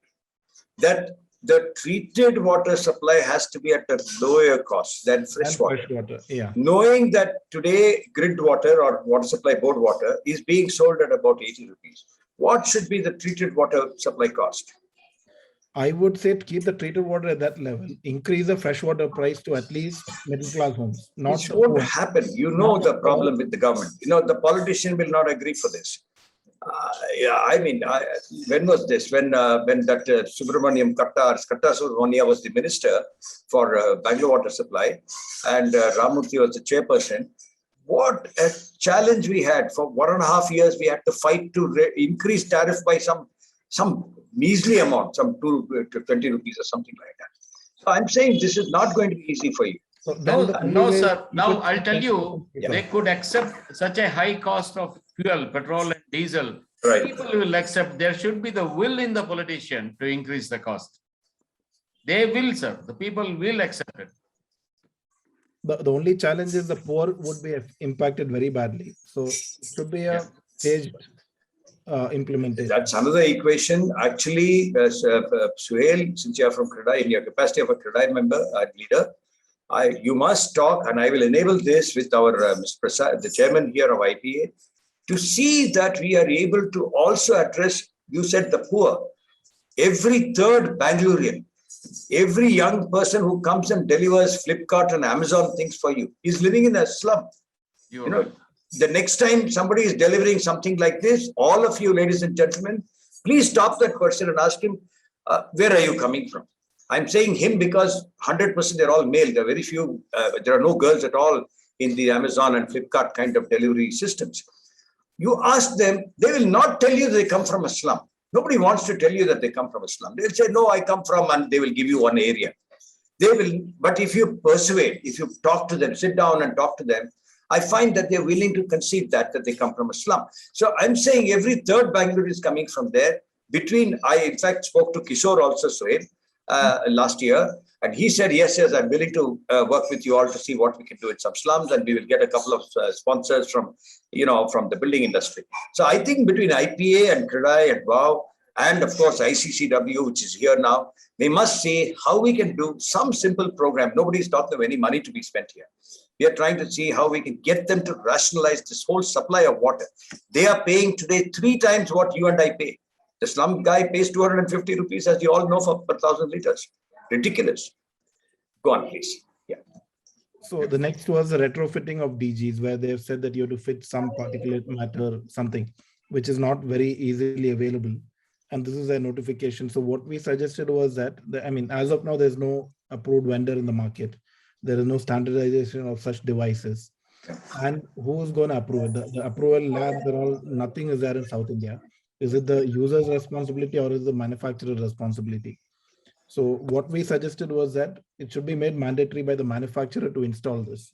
that the treated water supply has to be at a lower cost than fresh water. Fresh water. Yeah. Knowing that today grid water or water supply board water is being sold at about 80 rupees, what should be the treated water supply cost? I would say keep the treated water at that level. Increase the freshwater price to at least middle class homes. Not It the won't poor. happen. You know the problem with the government. You know, the politician will not agree for this. Yeah, I mean, when was this? When that Subramaniam Katta Subramania was the minister for Bangalore water supply, and Ramurthy was the chairperson. What a challenge we had. For 1.5 years. We had to fight to increase tariff by some measly amount, some 2 to 20 rupees or something like that. So I'm saying this is not going to be easy for you. So No, then the no, only way sir. you Now could- I'll tell you, Yeah. they could accept such a high cost of fuel, petrol and diesel. Right. People will accept. There should be the will in the politician to increase the cost. They will, sir. The people will accept it. The only challenge is the poor would be impacted very badly. So it should be a staged implementation. That's another equation. Actually, Suhail, since you are from Crore, in your capacity of a Crore member and leader, you must talk, and I will enable this with our Mr. Prasad, the chairman here of IPA, to see that we are able to also address, you said the poor. Every third Bangalorean, every young person who comes and delivers Flipkart and Amazon things for you is living in a slum. You know, the next time somebody is delivering something like this, all of you, ladies and gentlemen, please stop that person and ask him, where are you coming from? I'm saying him because 100% they're all male. There are very few, there are no girls at all in the Amazon and Flipkart kind of delivery systems. You ask them, they will not tell you they come from a slum. Nobody wants to tell you that they come from a slum. They'll say, no, I come from, and they will give you one area. They will, but if you persuade, if you talk to them, sit down and talk to them, I find that they're willing to concede that they come from a slum. So I'm saying every third Bangalore is coming from there. I in fact spoke to Kishore also, Suhail, last year, and he said, yes, I'm willing to work with you all to see what we can do in some slums, and we will get a couple of sponsors from, from the building industry. So I think between IPA and Crore and WOW, and of course ICCW, which is here now, we must see how we can do some simple program. Nobody's talking of any money to be spent here. We are trying to see how we can get them to rationalize this whole supply of water. They are paying today 3 times what you and I pay. The slum guy pays 250 rupees, as you all know, for per 1,000 liters. Ridiculous. Go on, please. Yeah. So the next was the retrofitting of DGs, where they've said that you have to fit some particulate matter, something which is not very easily available. And this is a notification. So what we suggested was that, as of now, there's no approved vendor in the market. There is no standardization of such devices. And who's going to approve it? The approval labs are all, nothing is there in South India. Is it the user's responsibility or is it the manufacturer's responsibility? So what we suggested was that it should be made mandatory by the manufacturer to install this.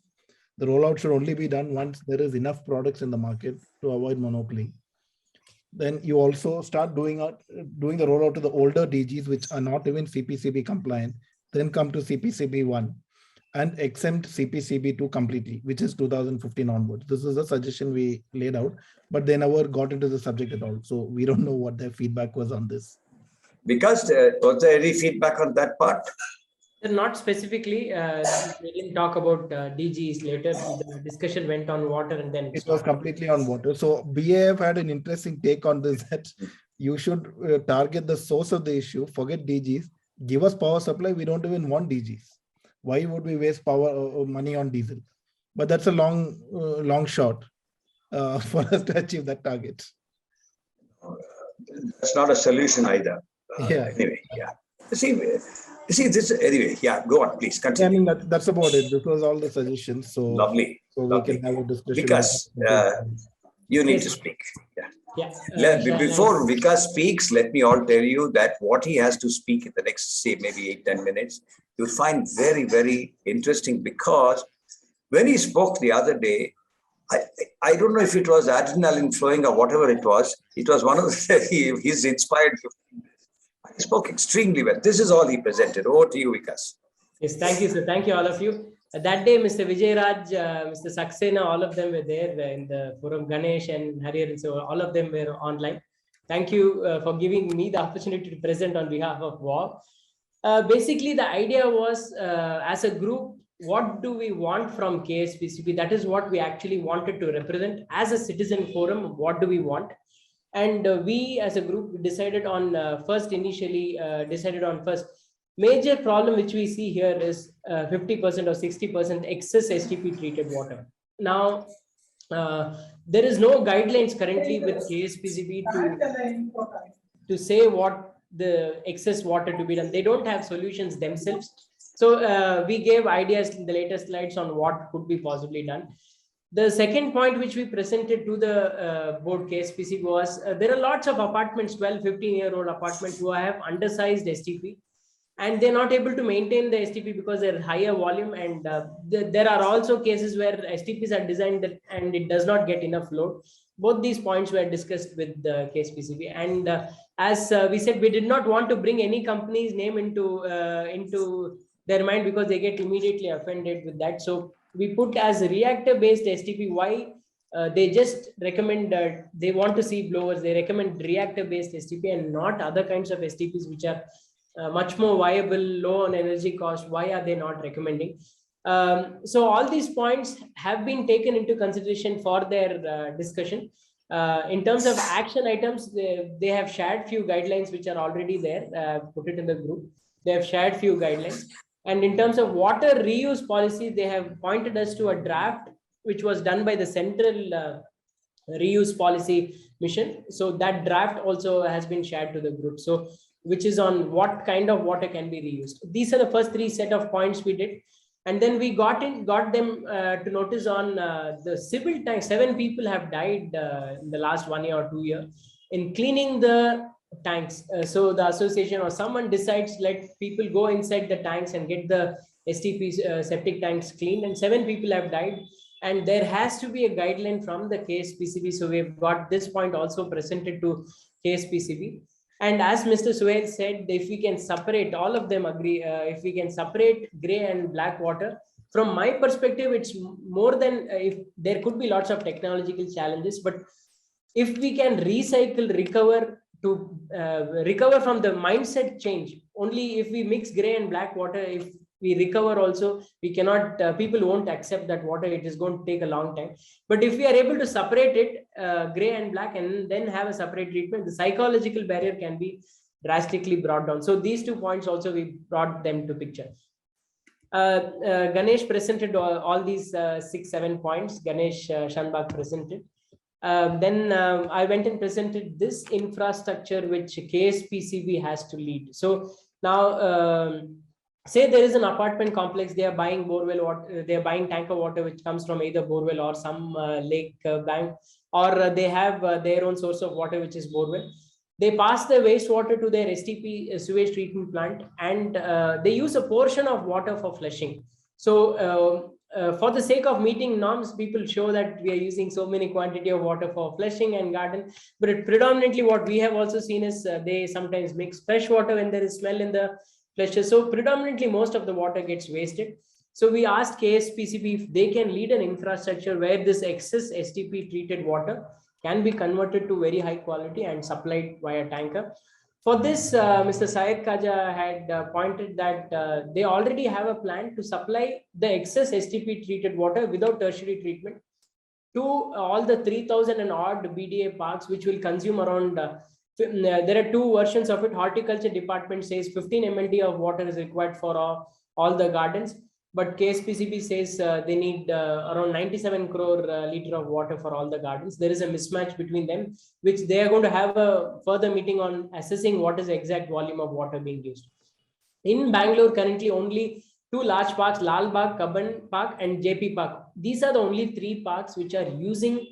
The rollout should only be done once there is enough products in the market to avoid monopoly. Then you also start doing the rollout to the older DGs, which are not even CPCB compliant, then come to CPCB 1 and exempt CPCB 2 completely, which is 2015 onwards. This is a suggestion we laid out, but they never got into the subject at all. So we don't know what their feedback was on this. Because was there any feedback on that part? Not specifically. We didn't talk about DGs later. The discussion went on water and then it was completely on water. So BAF had an interesting take on this, that you should target the source of the issue, forget DGs, give us power supply. We don't even want DGs. Why would we waste money on diesel? But that's a long shot for us to achieve that target. That's not a solution either. Yeah. Anyway, yeah. See this anyway. Yeah, go on, please continue. That's about it. This was all the suggestions. So Lovely. So lovely. we can have a discussion. Because you need to speak. Yeah. Before Vikas speaks, let me all tell you that what he has to speak in the next, say, maybe 8-10 minutes, you'll find very, very interesting, because when he spoke the other day, I don't know if it was adrenaline flowing or whatever it was one of the, he's inspired. He spoke extremely well. This is all he presented. Over to you, Vikas. Yes, thank you, sir. Thank you, all of you. That day, Mr. Vijay Raj, Mr. Saxena, all of them were there in the forum. Ganesh and Harrier, and so all of them were online. Thank you for giving me the opportunity to present on behalf of WAW. Basically, the idea was, as a group, what do we want from KSPCB? That is what we actually wanted to represent. As a citizen forum, what do we want? And we as a group decided on first major problem which we see here is 50% or 60% excess STP treated water. Now, there is no guidelines currently with KSPCB to say what the excess water to be done. They don't have solutions themselves. So we gave ideas in the latest slides on what could be possibly done. The second point which we presented to the board KSPC was there are lots of apartments, 12, 15-year-old apartments who have undersized STP, and they're not able to maintain the STP because they're higher volume. And there are also cases where STPs are designed and it does not get enough load. Both these points were discussed with the KSPCB. And as we said, we did not want to bring any company's name into their mind because they get immediately offended with that. So we put as reactor-based STP. Why? They just recommend, they want to see blowers. They recommend reactor-based STP and not other kinds of STPs which are much more viable, low on energy cost. Why are they not recommending? So all these points have been taken into consideration for their discussion. In terms of action items, they have shared few guidelines which are already there, put it in the group. They have shared few guidelines. And in terms of water reuse policy, they have pointed us to a draft which was done by the Central Reuse Policy Mission. So that draft also has been shared to the group. So which is on what kind of water can be reused. These are the first three set of points we did. And then we got them to notice on the civil tank. 7 people have died in the last 1 year or 2 years in cleaning the tanks. So the association or someone decides, let people go inside the tanks and get the STP septic tanks cleaned, and 7 people have died. And there has to be a guideline from the KSPCB. So we've got this point also presented to KSPCB. And as Mr. Suhail said, if we can separate, all of them agree, if we can separate gray and black water, from my perspective, it's more than, if there could be lots of technological challenges, but if we can recycle, recover from the mindset change, only if we mix gray and black water, if we recover also, we cannot, people won't accept that water. It is going to take a long time. But if we are able to separate it, gray and black, and then have a separate treatment, the psychological barrier can be drastically brought down. So these 2 points also, we brought them to picture. Ganesh presented all these 6-7 points. Ganesh Shanbag presented. Then I went and presented this infrastructure which KSPCB has to lead. So now, say there is an apartment complex, they are buying borewell water, they are buying tanker water which comes from either borewell or some lake bank, or they have their own source of water which is borewell. They pass the wastewater to their STP sewage treatment plant, and they use a portion of water for flushing. So for the sake of meeting norms, people show that we are using so many quantity of water for flushing and garden, but predominantly what we have also seen is they sometimes mix fresh water when there is smell in the flushes. So predominantly most of the water gets wasted. So we asked KSPCB if they can lead an infrastructure where this excess STP treated water can be converted to very high quality and supplied via tanker. For this, Mr. Syed Khaja had pointed that they already have a plan to supply the excess STP treated water without tertiary treatment to all the 3,000 and odd BDA parks, which will consume around, there are 2 versions of it. Horticulture department says 15 mld of water is required for all the gardens. But KSPCB says they need around 97 crore liter of water for all the gardens. There is a mismatch between them, which they are going to have a further meeting on assessing what is the exact volume of water being used. In Bangalore, currently only 2 large parks, Lal Bagh, Kabban Park and JP Park. These are the only 3 parks which are using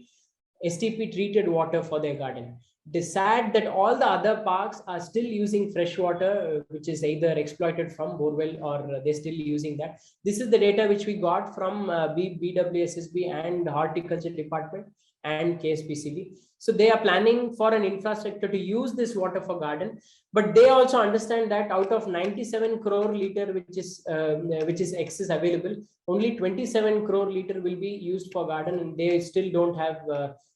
STP treated water for their garden. It is sad that all the other parks are still using fresh water, which is either exploited from borewell or they're still using that. This is the data which we got from BWSSB and Horticulture Department and KSPCB. So they are planning for an infrastructure to use this water for garden, but they also understand that out of 97 crore liter, which is excess available, only 27 crore liter will be used for garden, and they still don't have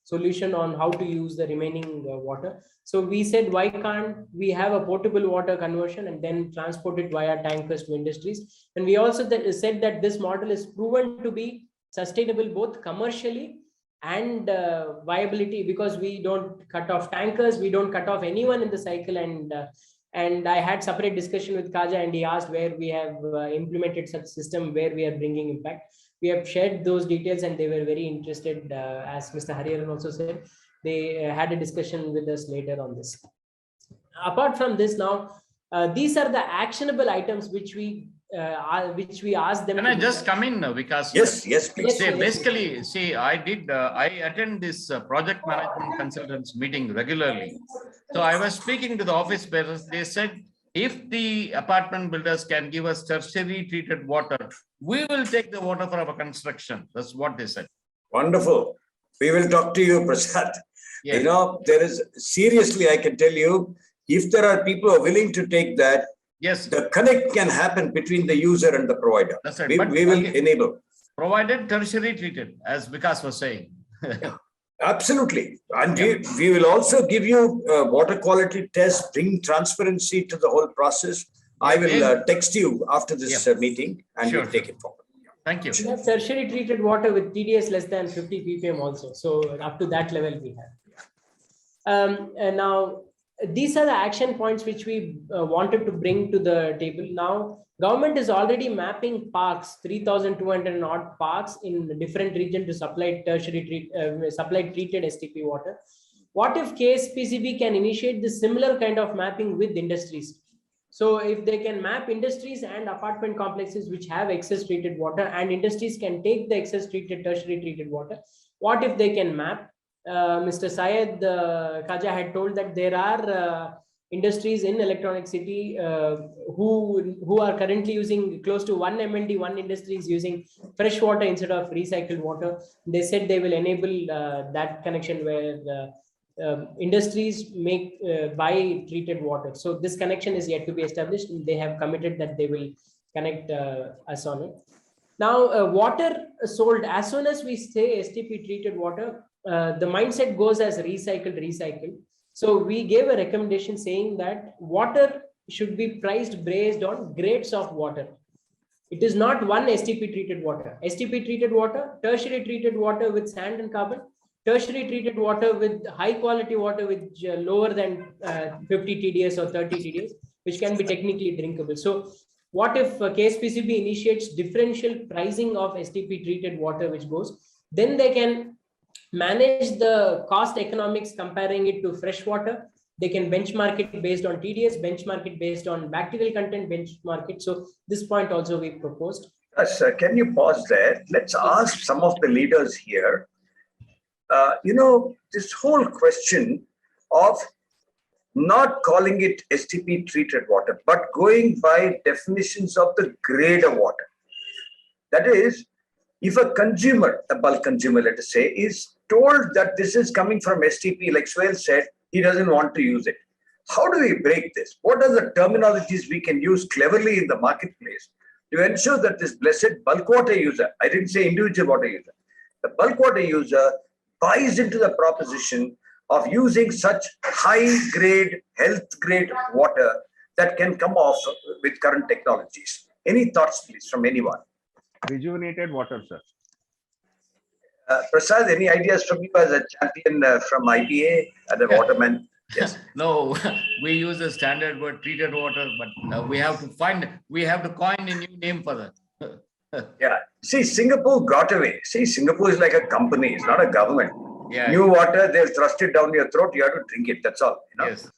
solution on how to use the remaining water. So we said, why can't we have a potable water conversion and then transport it via tankers to industries? And we also said that this model is proven to be sustainable both commercially and viability, because we don't cut off tankers, we don't cut off anyone in the cycle. And I had separate discussion with Kaja, and he asked where we have implemented such system where we are bringing impact. We have shared those details, and they were very interested. As Mr. Hariharan also said, they had a discussion with us later on this. Apart from this, now these are the actionable items which we asked them. Can I just come in, Vikas? Yes, please. Basically, I attend this project management consultants meeting regularly. So I was speaking to the office bearers. They said, if the apartment builders can give us tertiary treated water, we will take the water for our construction. That's what they said. Wonderful. We will talk to you, Prasad. Yes. You know, there is, seriously, I can tell you, if there are people who are willing to take that, yes, the connect can happen between the user and the provider. That's right. We will enable. Provided tertiary treated, as Vikas was saying. Yeah, absolutely. And we will also give you water quality tests, bring transparency to the whole process. I will text you after this meeting, and we'll take it forward. Thank you. We have tertiary treated water with TDS less than 50 ppm also. So up to that level we have. And now these are the action points which we wanted to bring to the table. Now, government is already mapping parks, 3,200 odd parks in different regions to supply treated STP water. What if KSPCB can initiate this similar kind of mapping with industries? So if they can map industries and apartment complexes which have excess treated water, and industries can take the excess tertiary treated water, what if they can map? Mr. Syed Kaja had told that there are industries in Electronic City who are currently using close to 1 MLD. One industry is using fresh water instead of recycled water. They said they will enable that connection where industries buy treated water. So this connection is yet to be established. They have committed that they will connect us on it. Now, water sold, as soon as we say STP treated water, the mindset goes as recycled. So we gave a recommendation saying that water should be priced based on grades of water. It is not one STP treated water. STP treated water, tertiary treated water with sand and carbon, tertiary treated water with high quality water which lower than 50 TDS or 30 TDS, which can be technically drinkable. So what if KSPCB initiates differential pricing of STP treated water which goes, then they can manage the cost economics comparing it to fresh water. They can benchmark it based on TDS, benchmark it based on bacterial content, benchmark it. So this point also we proposed. Yes, can you pause there? Let's ask some of the leaders here. This whole question of not calling it STP treated water, but going by definitions of the grade of water. That is, if a consumer, a bulk consumer, let us say, is told that this is coming from STP, like Swale said, he doesn't want to use it. How do we break this? What are the terminologies we can use cleverly in the marketplace to ensure that this blessed bulk water user, I didn't say individual water user, the bulk water user buys into the proposition of using such high grade, health grade water that can come off with current technologies? Any thoughts, please, from anyone? Rejuvenated water, sir. Prasad, any ideas from you as a champion from IPA and a waterman? Yes. No, we use the standard word treated water, but we have to coin a new name for that. Yeah. See, Singapore got away. See, Singapore is like a company. It's not a government. Yeah. New water, they'll thrust it down your throat. You have to drink it. That's all. Yes.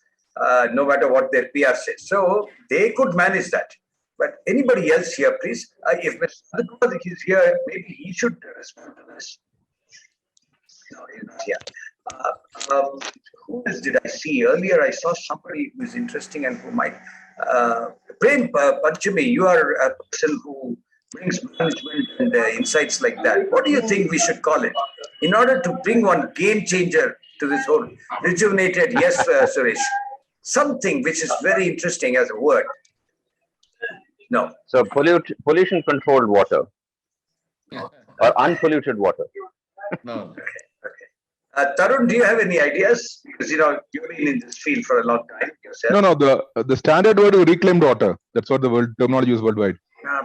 No matter what their PR says. So they could manage that. But anybody else here, please? If Mr. Adhikar is here, maybe he should respond to this. No, he's not here. Who else did I see earlier? I saw somebody who is interesting and who might. Prem Panchami, you are a person who brings management and insights like that. What do you think we should call it? In order to bring one game changer to this whole rejuvenated, yes, Suresh, something which is very interesting as a word. No. So pollution controlled water or unpolluted water. No. Tarun, do you have any ideas? Because you've been in this field for a long time yourself. No. The standard word is reclaimed water. That's what the word terminology is worldwide.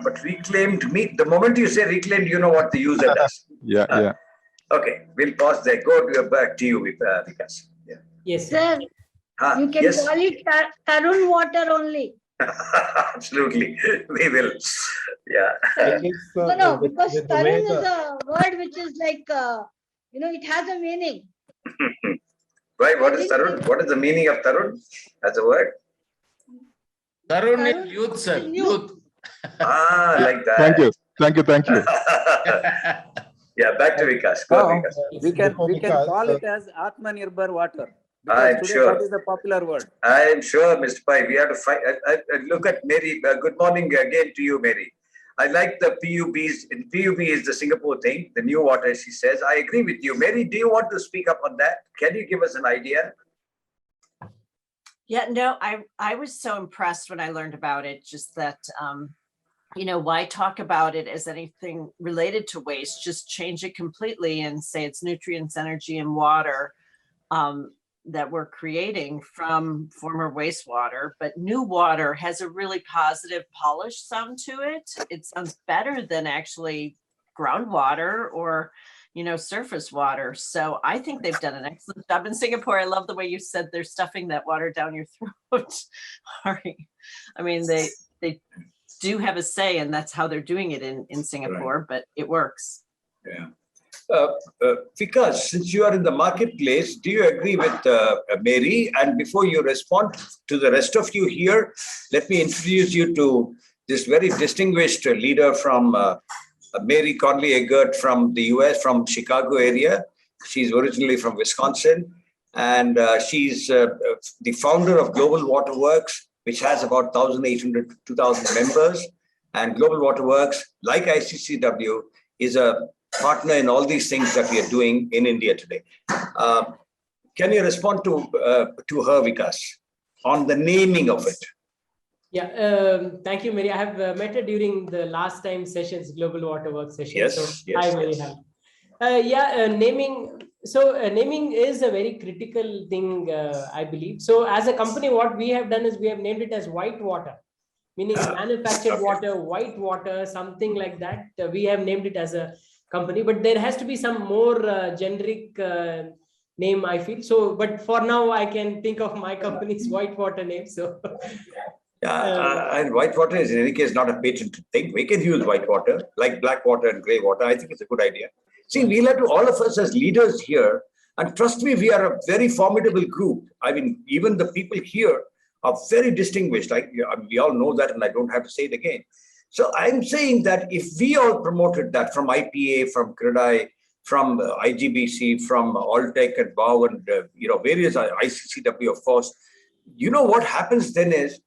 But reclaimed, the moment you say reclaimed, you know what the user does. Yeah. Okay, we'll pause there. Back to you, Vikas. Yeah. Yes. Sir, you can yes. call it Tarun water only. Absolutely, we will. Yeah. No, because Tarun is a word which is like, it has a meaning. Right, what is Tarun? What is the meaning of Tarun as a word? Tarun is youth, sir. Youth. Like that. Thank you. Yeah, back to Vikas. Go, Vikas. We can call it as Atmanirbhar water. I'm Because today sure. that is the popular word. I am sure, Mr. Pai. We have to fight. Look at Mary. Good morning again to you, Mary. I like the PUBs. PUB is the Singapore thing, the new water, she says. I agree with you. Mary, do you want to speak up on that? Can you give us an idea? Yeah, no, I was so impressed when I learned about it, just that, why talk about it as anything related to waste? Just change it completely and say it's nutrients, energy, and water that we're creating from former wastewater. But new water has a really positive, polished sound to it. It sounds better than actually groundwater or surface water. So I think they've done an excellent job in Singapore. I love the way you said they're stuffing that water down your throat. Sorry. I mean, they do have a say, and that's how they're doing it in Singapore, right. But it works. Yeah. Vikas, since you are in the marketplace, do you agree with Mary? And before you respond to the rest of you here, let me introduce you to this very distinguished leader from Mary Conley Eggert from the US, from Chicago area. She's originally from Wisconsin, and she's the founder of Global Water Works, which has about 1,800 to 2,000 members. And Global Water Works, like ICCW, is a partner in all these things that we are doing in India today. Can you respond to her, Vikas, on the naming of it? Yeah, thank you, Mary. I have met her during the last time sessions, Global Water Works session. Yes, so yes, hi, Mary. yes. Naming. So naming is a very critical thing, I believe. So as a company, what we have done is we have named it as white water, meaning manufactured water, white water, something like that. We have named it as a company, but there has to be some more generic name, I feel. So, but for now, I can think of my company's white water name. So. And white water is in any case not a patented thing. We can use white water, like black water and gray water. I think it's a good idea. See, we'll have to, all of us as leaders here, and trust me, we are a very formidable group. I mean, even the people here are very distinguished. We all know that, and I don't have to say it again. So I'm saying that if we all promoted that from IPA, from Crore, from IGBC, from Alltech and BOW, and various ICCW, of course, what happens then is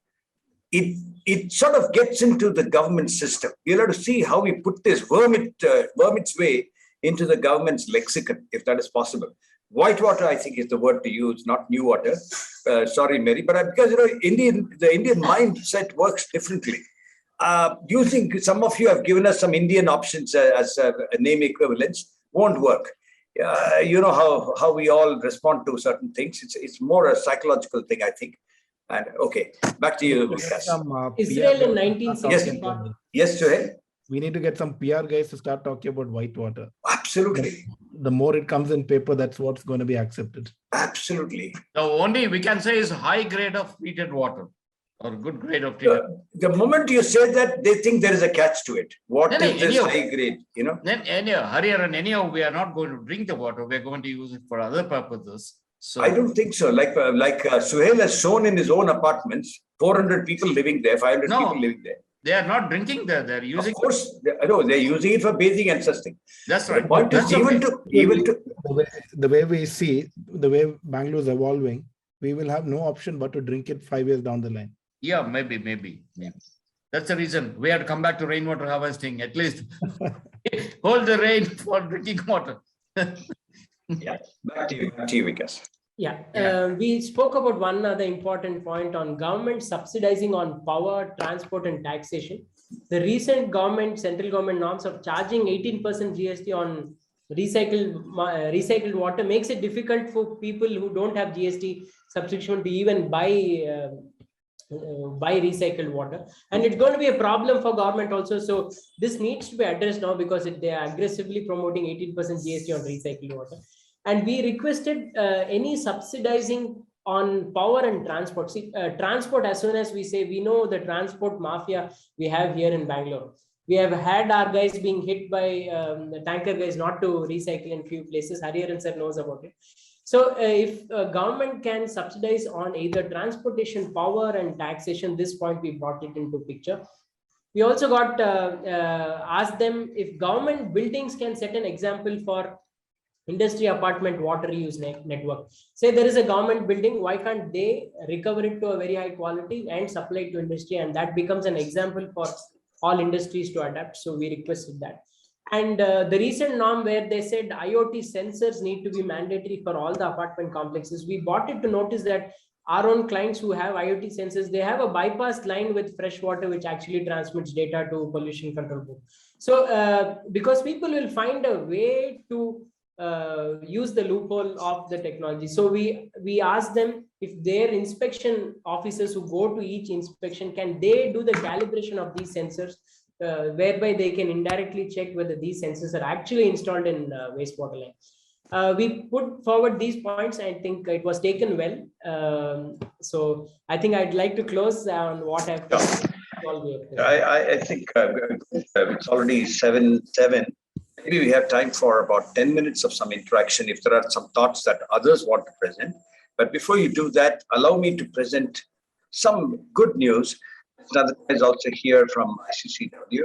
it sort of gets into the government system. You'll have to see how we put this, worm its way into the government's lexicon, if that is possible. White water, I think, is the word to use, not new water. Sorry, Mary, but because the Indian mindset works differently. Some of you have given us some Indian options as name equivalents, won't work. You know how we all respond to certain things. It's more a psychological thing, I think. And okay, back to you, Vikas. Israel in 1965. Yes, Suhail. We need to get some PR guys to start talking about white water. Absolutely. The more it comes in paper, that's what's going to be accepted. Absolutely. The only we can say is high grade of treated water or good grade of treated water. The moment you say that, they think there is a catch to it. What is this high grade? Then anyhow, we are not going to drink the water. We are going to use it for other purposes. So I don't think so. Like Suhail has shown in his own apartments, 400 people living there, 500 people living there. They are not drinking there. They're using. Of course, they're using it for bathing and such thing. That's right. The point is the way we see, the way Bangalore is evolving, we will have no option but to drink it 5 years down the line. Yeah, maybe. That's the reason we have to come back to rainwater harvesting, at least hold the rain for drinking water. Yeah, back to you, Vikas. Yeah, we spoke about one other important point on government subsidizing on power, transport, and taxation. The recent central government norms of charging 18% GST on recycled water makes it difficult for people who don't have GST subscription to even buy recycled water, and it's going to be a problem for government also. So this needs to be addressed now, because they are aggressively promoting 18% GST on recycled water. And we requested any subsidizing on power and transport. See, transport, as soon as we say, we know the transport mafia we have here in Bangalore. We have had our guys being hit by the tanker guys not to recycle in few places. Hariharan sir knows about it. So if government can subsidize on either transportation, power, and taxation, this point we brought it into picture. We also got asked them if government buildings can set an example for industry apartment water use network. Say there is a government building, why can't they recover it to a very high quality and supply it to industry? And that becomes an example for all industries to adapt. So we requested that. And the recent norm where they said IoT sensors need to be mandatory for all the apartment complexes, we brought it to notice that our own clients who have IoT sensors, they have a bypass line with fresh water, which actually transmits data to pollution control board. So because people will find a way to use the loophole of the technology. So we asked them if their inspection officers who go to each inspection, can they do the calibration of these sensors, whereby they can indirectly check whether these sensors are actually installed in wastewater line. We put forward these points. I think it was taken well. So I think I'd like to close on what I've done. I think it's already 7:07. Maybe we have time for about 10 minutes of some interaction if there are some thoughts that others want to present. But before you do that, allow me to present some good news. Another is also here from ICCW.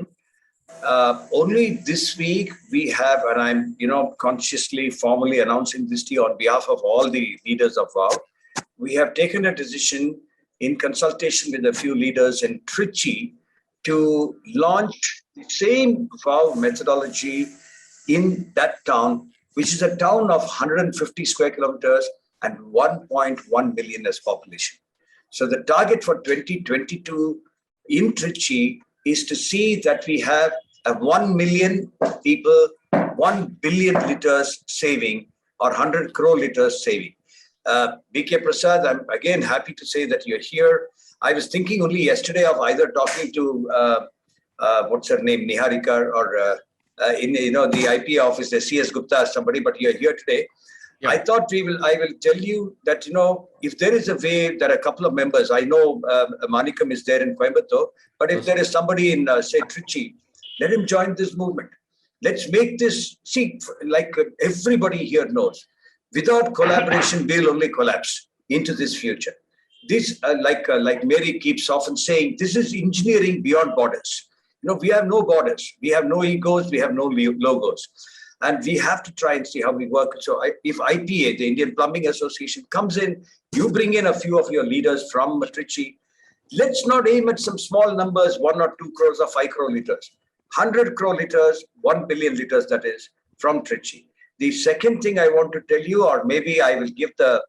Only this week we have, and I'm consciously formally announcing this to you on behalf of all the leaders of WOW, we have taken a decision in consultation with a few leaders in Trichy to launch the same WOW methodology in that town, which is a town of 150 square kilometers and 1.1 million as population. So the target for 2022 in Trichy is to see that we have a 1 million people, 1 billion liters saving, or 100 crore liters saving. BK Prasad, I'm again happy to say that you're here. I was thinking only yesterday of either talking to what's her name, Niharika, or in the IP office, the CS Gupta or somebody, but you're here today. Yeah. I thought I will tell you that, if there is a way that a couple of members, I know Manikam is there in Coimbatore, but if there is somebody in, say, Trichy, let him join this movement. Let's make this, like everybody here knows, without collaboration, we'll only collapse into this future. This, like Mary keeps often saying, this is engineering beyond borders. We have no borders. We have no egos. We have no logos. And we have to try and see how we work. So if IPA, the Indian Plumbing Association, comes in, you bring in a few of your leaders from Trichy. Let's not aim at some small numbers, 1 or 2 crores or 5 crore liters. 100 crore liters, 1 billion liters, that is, from Trichy. The second thing I want to tell you, or maybe I will give the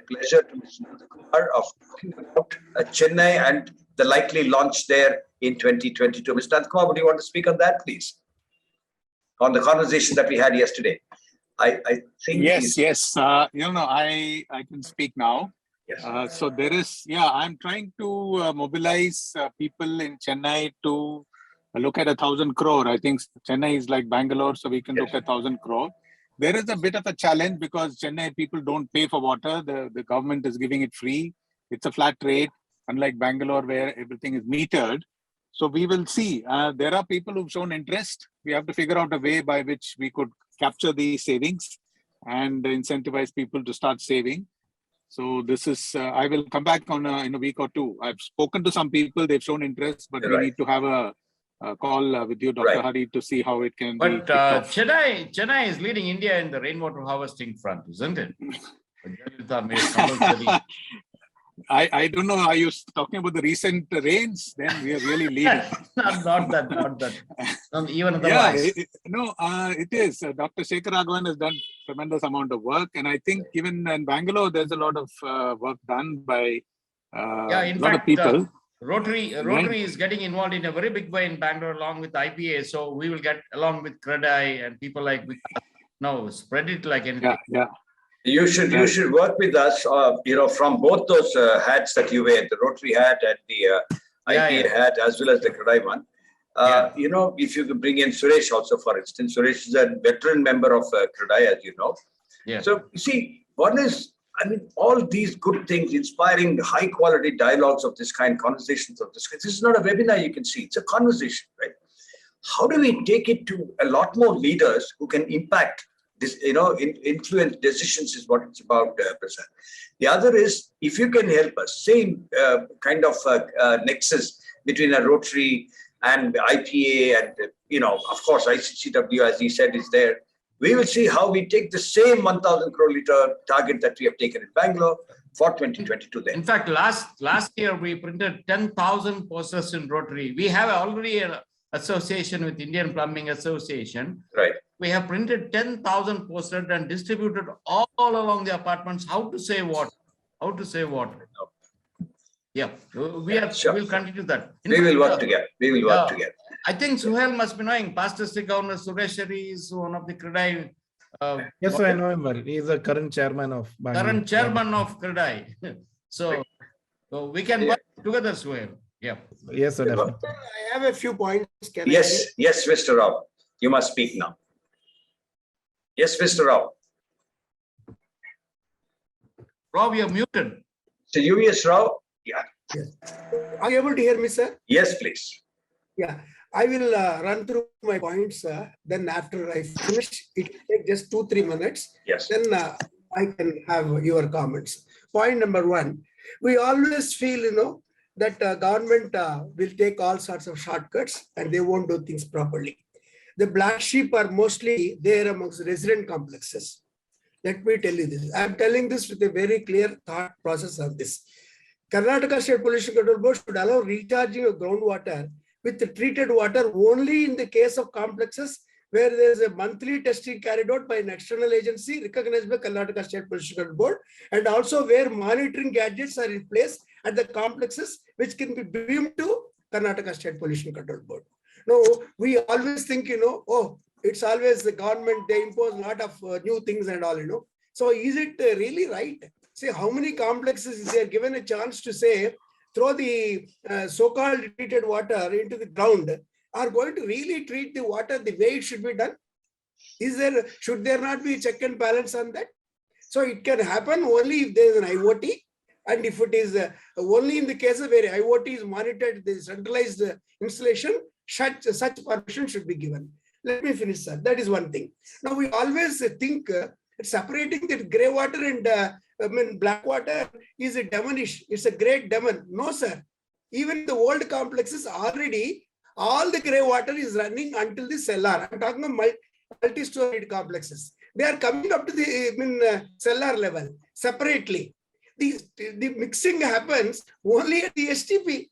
pleasure to Mr. Nandakumar of talking about Chennai and the likely launch there in 2022. Mr. Nandakumar, would you want to speak on that, please? On the conversation that we had yesterday. I think yes. I can speak now. Yes. So there is, I'm trying to mobilize people in Chennai to look at 1,000 crore. I think Chennai is like Bangalore, so we can look at 1,000 crore. There is a bit of a challenge because Chennai people don't pay for water. The government is giving it free. It's a flat rate, unlike Bangalore where everything is metered. So we will see. There are people who've shown interest. We have to figure out a way by which we could capture these savings and incentivize people to start saving. So this is, I will come back on in a week or two. I've spoken to some people, they've shown interest, but we need to have a call with you, Dr. Hari, to see how it can be kicked off. Chennai is leading India in the rainwater harvesting front, isn't it? I don't know. Are you talking about the recent rains? Then we are really leading. not that. Even otherwise. Yeah, it is. Dr. Shekhar Raghavan has done tremendous amount of work, and I think even in Bangalore, there's a lot of work done by a lot of people. Rotary is getting involved in a very big way in Bangalore along with IPA. So we will get along with Crore and people like spread it like anything. Yeah. You should work with us, from both those hats that you wear, the Rotary hat and the IPA hat, as well as the Crore one. If you could bring in Suresh also, for instance. Suresh is a veteran member of Crore, as you know. Yeah. So you see, one is, all these good things, inspiring high quality dialogues of this kind, conversations of this kind. This is not a webinar, you can see, it's a conversation, right? How do we take it to a lot more leaders who can impact this, influence decisions is what it's about, Prasad. The other is, if you can help us, same kind of nexus between a Rotary and IPA and, of course, ICCW, as he said, is there. We will see how we take the same 1,000 crore liter target that we have taken in Bangalore for 2022 then. In fact, last year, we printed 10,000 posters in Rotary. We have already an association with Indian Plumbing Association. Right. We have printed 10,000 posters and distributed all along the apartments how to save water. Yeah, we'll continue that. We will work together. I think Suhail must be knowing. Past District Governor Sureshwari is one of the Crore. Yes, I know him well. He is the current chairman of Bangalore. Current chairman of Crore. So we can work together, Suhail. Yeah. Yes, sir. Definitely. I have a few points. Yes, Mr. Rao. You must speak now. Yes, Mr. Rao. Rao, you're muted. So U.S. Rao? Yeah. Yes. Are you able to hear me, sir? Yes, please. Yeah. I will run through my points. Then after I finish, it will take just 2-3 minutes. Yes. Then I can have your comments. Point number one, we always feel, that government will take all sorts of shortcuts and they won't do things properly. The black sheep are mostly there amongst resident complexes. Let me tell you this. I'm telling this with a very clear thought process of this. Karnataka State Pollution Control Board should allow recharging of groundwater with the treated water only in the case of complexes where there is a monthly testing carried out by an external agency recognized by Karnataka State Pollution Control Board, and also where monitoring gadgets are in place at the complexes which can be beamed to Karnataka State Pollution Control Board. Now, we always think, it's always the government, they impose a lot of new things and all, So is it really right? See, how many complexes is there given a chance to say, throw the so-called treated water into the ground, are going to really treat the water the way it should be done? Should there not be a check and balance on that? So it can happen only if there is an IoT, and if it is only in the cases where IoT is monitored, the centralized installation, such permission should be given. Let me finish, sir. That is one thing. Now we always think separating the grey water and black water is a demonish. It's a great demon. No, sir. Even the old complexes already, all the grey water is running until the cellar. I'm talking about multi-storied complexes. They are coming up to the cellar level separately. The mixing happens only at the STP.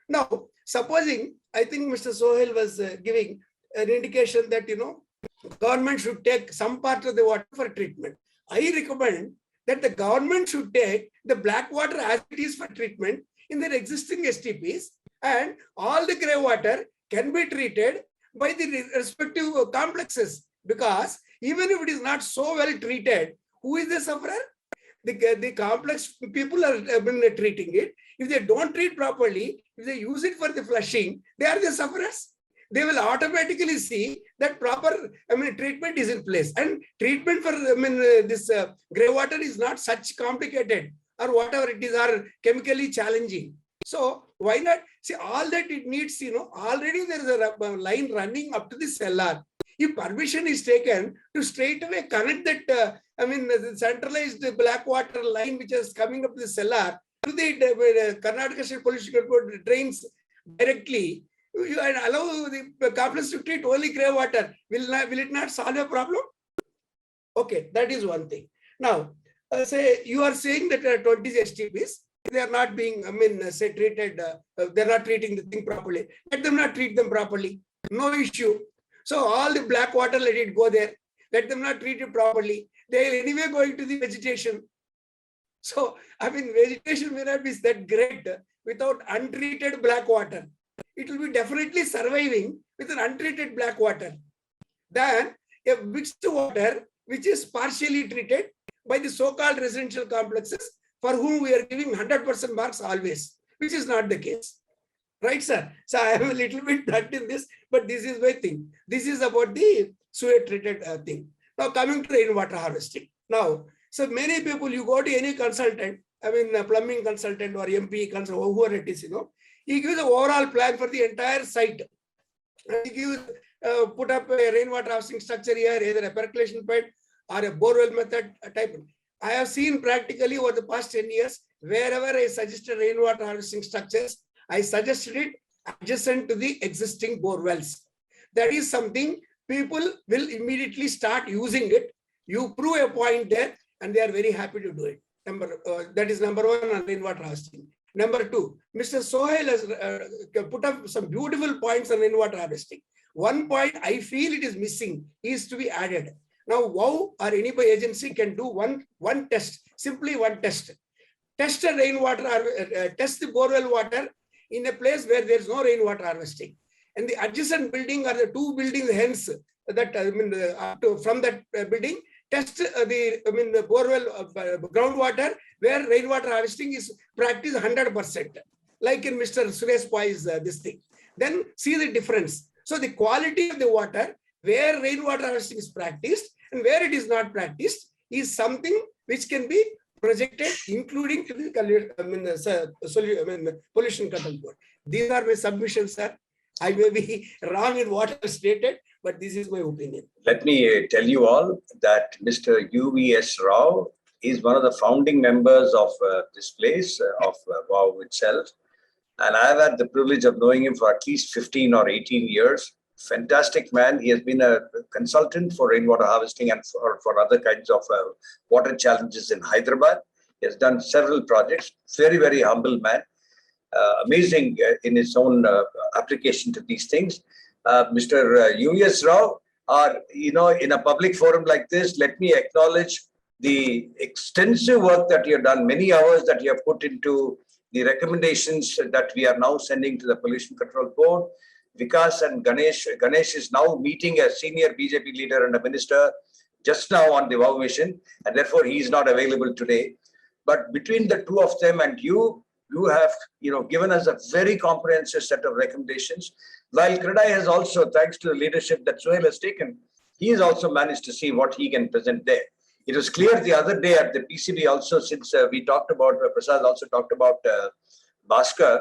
Now, supposing, I think Mr. Sohail was giving an indication that, government should take some part of the water for treatment. I recommend that the government should take the black water as it is for treatment in their existing STPs, and all the grey water can be treated by the respective complexes, because even if it is not so well treated, who is the sufferer? The complex people are treating it. If they don't treat properly, if they use it for the flushing, they are the sufferers. They will automatically see that proper treatment is in place, and treatment for this grey water is not such complicated or whatever it is, or chemically challenging. So why not see all that it needs? Already there is a line running up to the cellar. If permission is taken to straight away connect that, the centralized black water line which is coming up the cellar to the Karnataka State Pollution Control drains directly, you allow the complex to treat only grey water. Will it not solve a problem? Okay, that is one thing. Now, say you are saying that 20 STPs, they are not being, treated, they're not treating the thing properly. Let them not treat them properly. No issue. So all the black water, let it go there. Let them not treat it properly. They are anyway going to the vegetation. So, vegetation may not be that great without untreated black water. It will be definitely surviving with an untreated black water. Then a mixed water, which is partially treated by the so-called residential complexes, for whom we are giving 100% marks always, which is not the case. Right, sir? So I am a little bit ducked in this, but this is my thing. This is about the sewage treated thing. Now coming to rainwater harvesting. Now, so many people, you go to any consultant, a plumbing consultant or MP consultant, whoever it is, he gives an overall plan for the entire site. He gives, put up a rainwater harvesting structure here, either a percolation pit or a borewell method type. I have seen practically over the past 10 years, wherever I suggested rainwater harvesting structures, I suggested it adjacent to the existing bore wells. That is something people will immediately start using it. You prove a point there and they are very happy to do it. That is number one on rainwater harvesting. Number two, Mr. Sohail has put up some beautiful points on rainwater harvesting. One point I feel it is missing is to be added. Now, WOW or any agency can do one test, simply one test. Test the rainwater, test the borewell water in a place where there is no rainwater harvesting. And the adjacent building or the two buildings hence that from that building, test the borewell groundwater where rainwater harvesting is practiced 100%, like in Mr. Suresh Pai's this thing. Then see the difference. So the quality of the water where rainwater harvesting is practiced and where it is not practiced is something which can be projected, including to the pollution control board. These are my submissions, sir. I may be wrong in what I stated, but this is my opinion. Let me tell you all that Mr. UVS Rao is one of the founding members of this place, of WOW itself. And I've had the privilege of knowing him for at least 15 or 18 years. Fantastic man. He has been a consultant for rainwater harvesting and for other kinds of water challenges in Hyderabad. He has done several projects. Very, very humble man. Amazing in his own application to these things. Mr. UVS Rao, in a public forum like this, let me acknowledge the extensive work that you have done, many hours that you have put into the recommendations that we are now sending to the Pollution Control Board. Vikas and Ganesh. Ganesh is now meeting a senior BJP leader and a minister just now on the WOW mission, and therefore he is not available today. But between the two of them and you have given us a very comprehensive set of recommendations. While Crore has also, thanks to the leadership that Sohail has taken, he has also managed to see what he can present there. It was clear the other day at the PCB also, since we talked about, Prasad also talked about Bhaskar,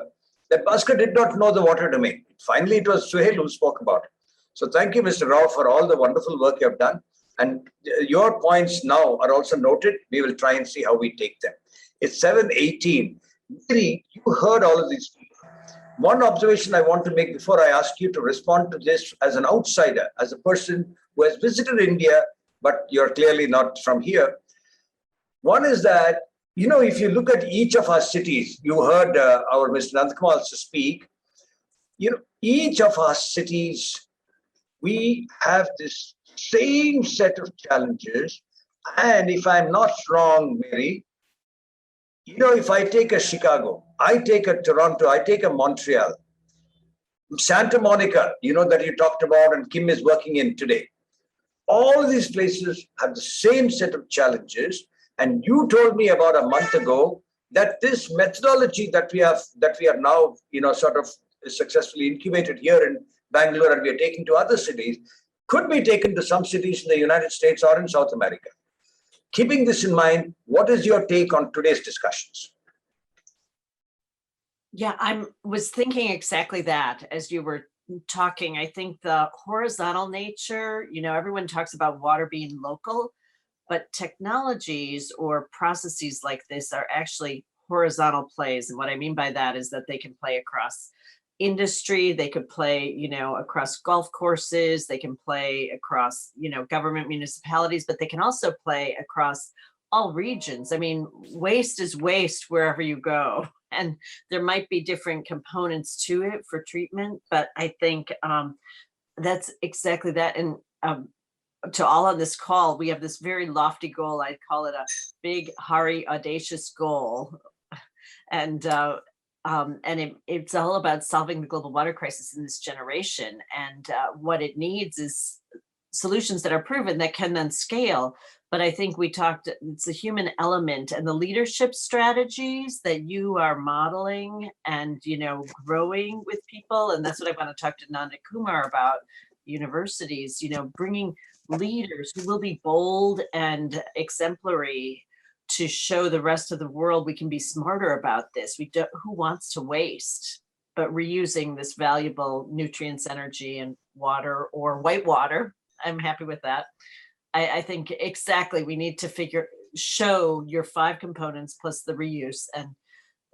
that Bhaskar did not know the water domain. Finally, it was Sohail who spoke about it. So thank you, Mr. Rao, for all the wonderful work you have done. And your points now are also noted. We will try and see how we take them. It's 7:18. Mary, you heard all of these. One observation I want to make before I ask you to respond to this as an outsider, as a person who has visited India, but you're clearly not from here. One is that, if you look at each of our cities, you heard our Mr. Nandkumar also speak, each of our cities, we have this same set of challenges. And if I'm not wrong, Mary, if I take a Chicago, I take a Toronto, I take a Montreal, Santa Monica, that you talked about and Kim is working in today. All these places have the same set of challenges. And you told me about a month ago that this methodology that we are now, sort of successfully incubated here in Bangalore and we are taking to other cities, could be taken to some cities in the United States or in South America. Keeping this in mind, what is your take on today's discussions? Yeah, I was thinking exactly that as you were talking, I think the horizontal nature, everyone talks about water being local, but technologies or processes like this are actually horizontal plays. And what I mean by that is that they can play across industry, they could play, across golf courses, they can play across, government municipalities, but they can also play across all regions. I mean, waste is waste wherever you go. And there might be different components to it for treatment, but I think that's exactly that. And to all on this call, we have this very lofty goal. I call it a big, hairy, audacious goal. And it's all about solving the global water crisis in this generation. And what it needs is solutions that are proven that can then scale. But I think it's the human element and the leadership strategies that you are modeling and, growing with people. And that's what I want to talk to Nanda Kumar about, universities, bringing leaders who will be bold and exemplary to show the rest of the world we can be smarter about this. Who wants to waste, but reusing this valuable nutrients, energy, and water, or white water. I'm happy with that. I think exactly we need to show your 5 components plus the reuse and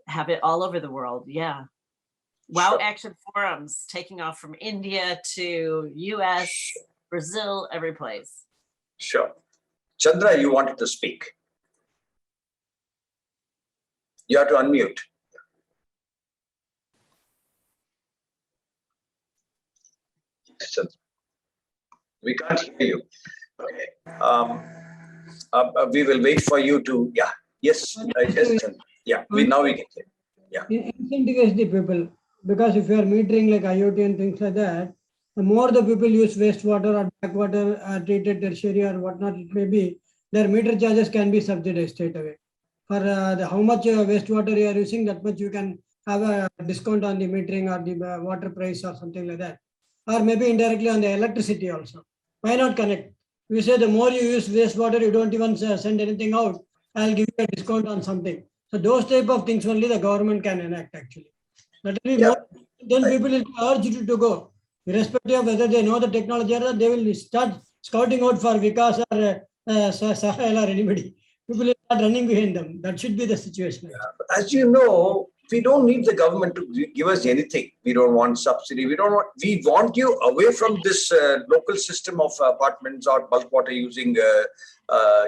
have it all over the world. Yeah. Wow. Sure. Action forums taking off from India to US, Brazil, every place. Sure. Chandra, you wanted to speak. You have to unmute. We can't hear you. Okay. We will wait for you to. Yeah. Yes. Yes. Yeah. Now we can hear. Yeah. Incentivize the people, because if you are metering like IoT and things like that, the more the people use wastewater or backwater treated tertiary or whatnot it may be, their meter charges can be subsidized straight away. For how much wastewater you are using, that much you can have a discount on the metering or the water price or something like that. Or maybe indirectly on the electricity also. Why not connect? We say the more you use wastewater, you don't even send anything out, I'll give you a discount on something. So those type of things only the government can enact actually. That will be more, then people will be urged to go. Irrespective of whether they know the technology or not, they will start scouting out for Vikas or Sahel or anybody. People will start running behind them. That should be the situation. Yeah, as you know, we don't need the government to give us anything. We don't want subsidy. We want you away from this local system of apartments or bulk water using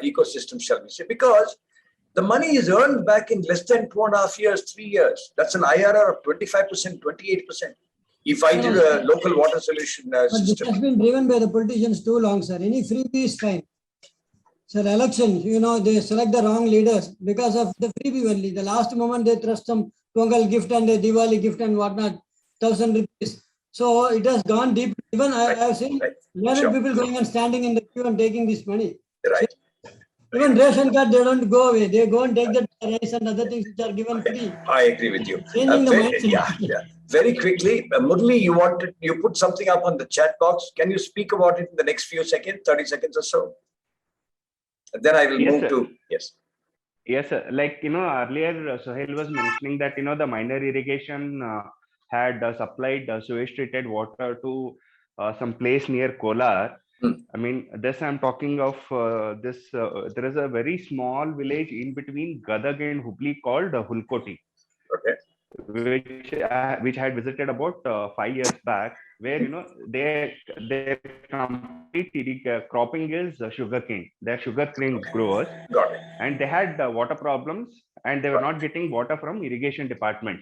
ecosystem, shall we say, because the money is earned back in less than 2.5 years, 3 years. That's an IRR of 25%, 28%. If I did a local water solution system. This has been driven by the politicians too long, sir. Any freebie is fine. So elections, they select the wrong leaders because of the freebie only. The last moment they trust some Pongal gift and the Diwali gift and whatnot, 1,000 rupees. So it has gone deep. Even I have seen 11 people going and standing in the queue and taking this money. Right. So even ration card, they don't go away. They go and take the rice and other things which are given free. I agree with you. Very quickly, Murli, you put something up on the chat box. Can you speak about it in the next few seconds, 30 seconds or so? And then I will move to, yes. Yes, sir. Like, earlier Sohail was mentioning that, the minor irrigation had supplied sewage treated water to some place near Kolar. I mean, this I'm talking of there is a very small village in between Gadag and Hubli called Hulkoti. Okay. Which I had visited about 5 years back, where their complete cropping is sugarcane. They're sugarcane growers, and they had water problems, and they were not getting water from irrigation department.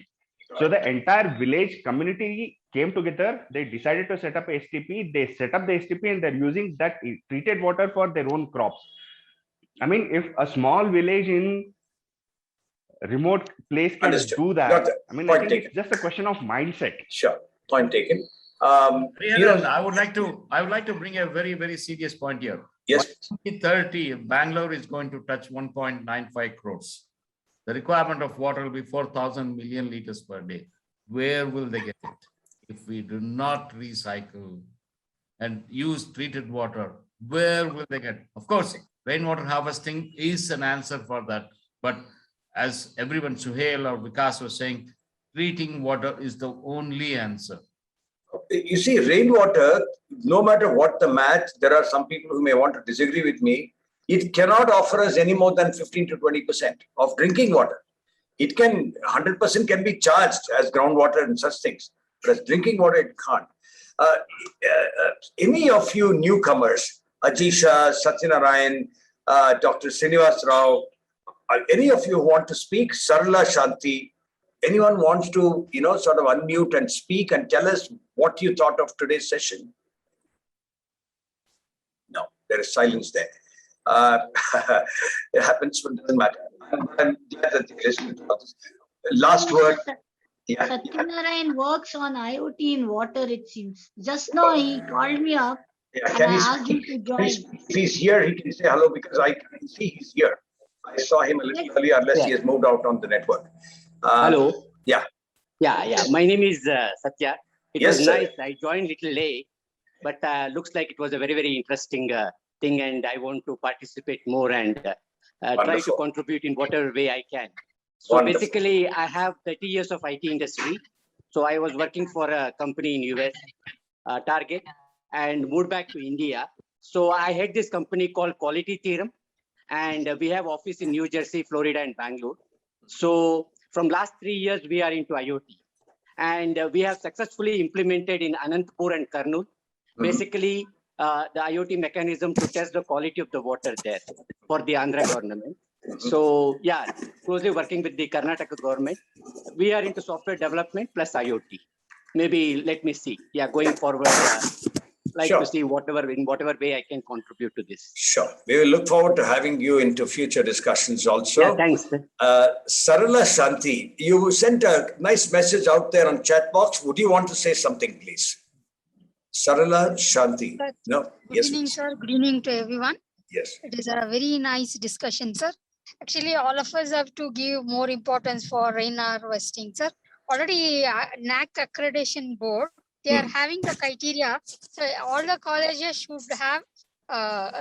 So the entire village community came together. They decided to set up a STP. They set up the STP, and they're using that treated water for their own crops. I mean, if a small village in remote place can do that, I mean, I think it's just a question of mindset. Sure, point taken. I would like to bring a very, very serious point here. Yes. By 2030, Bangalore is going to touch 1.95 crores. The requirement of water will be 4,000 million liters per day. Where will they get it? If we do not recycle and use treated water, where will they get it? Of course, rainwater harvesting is an answer for that. But as everyone, Suhail or Vikas was saying, treating water is the only answer. you see, rainwater, no matter what the math, there are some people who may want to disagree with me. It cannot offer us any more than 15 to 20% of drinking water. It can, 100% can be charged as groundwater and such things, but as drinking water, it can't. Any of you newcomers, Ajisha, Satyanarayan, Dr. Srinivas Rao, any of you want to speak? Sarala, Shanti, anyone wants to, sort of unmute and speak and tell us what you thought of today's session? No, there is silence there. It happens, but it doesn't matter. I'm glad that you listened to this. Last word. Yeah. Satyanarayan works on IoT in water, it seems. Just now he called me up and I asked him to join. If he's here, he can say hello because I can see he's here. I saw him a little earlier unless he has moved out on the network. Hello. Yeah. Yeah. My name is Satya. It Yes, was sir. nice. I joined little late, but looks like it was a very, very interesting thing, and I want to participate more and try to contribute in whatever way I can. So Wonderful. basically, I have 30 years of IT industry. So I was working for a company in US, Target, and moved back to India. So I had this company called Quality Theorem, and we have office in New Jersey, Florida, and Bangalore. So from last 3 years, we are into IoT. And we have successfully implemented in Anantapur and Kurnool, basically the IoT mechanism to test the quality of the water there for the Andhra government. So yeah, closely working with the Karnataka government. We are into software development plus IoT. Maybe let me see. Yeah, going forward, to see in whatever way I can contribute to this. Sure. We will look forward to having you into future discussions also. Yeah, thanks. Sarala Shanti, you sent a nice message out there on chat box. Would you want to say something, please? Sarala Shanti. No? Good evening, sir. Good evening to everyone. Yes. It is a very nice discussion, sir. Actually, all of us have to give more importance for rain harvesting, sir. Already, NAC accreditation board, they are having the criteria. So all the colleges should have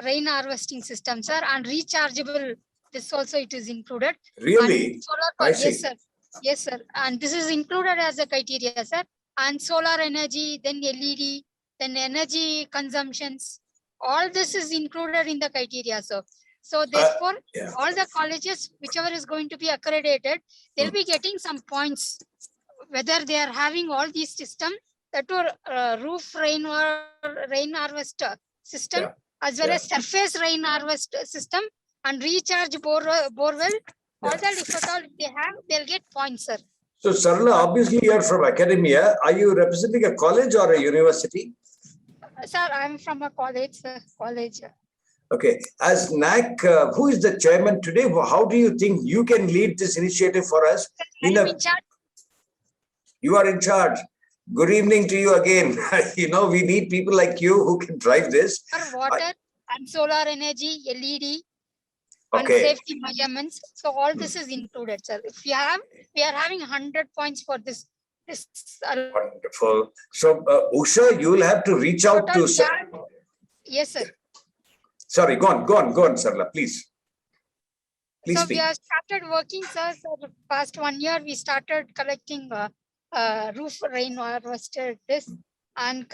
rain harvesting system, sir, and rechargeable. This also it is included. Really? And solar, yes, sir. Yes, sir. And this is included as a criteria, sir. And solar energy, then LED, then energy consumptions. All this is included in the criteria, sir. So therefore, all the colleges, whichever is going to be accredited, they'll be getting some points, whether they are having all these systems, that were roof rain harvester system, as well as surface rain harvest system and recharge borewell. All that, if at all they have, they'll get points, sir. So Sarala, obviously you're from academia. Are you representing a college or a university? Sir, I'm from a college, sir. College. Okay. As NAC, who is the chairman today? How do you think you can lead this initiative for us? You are in charge. Good evening to you again. We need people like you who can drive this. For water and solar energy, LED, and safety measurements. So all this is included, sir. If you have, we are having 100 points for this. Wonderful. So Usha, you will have to reach out to. Yes, sir. Sorry, go on, Sarla, please. Please so speak. We have started working, sir. So the past 1 year, we started collecting roof rain harvester this and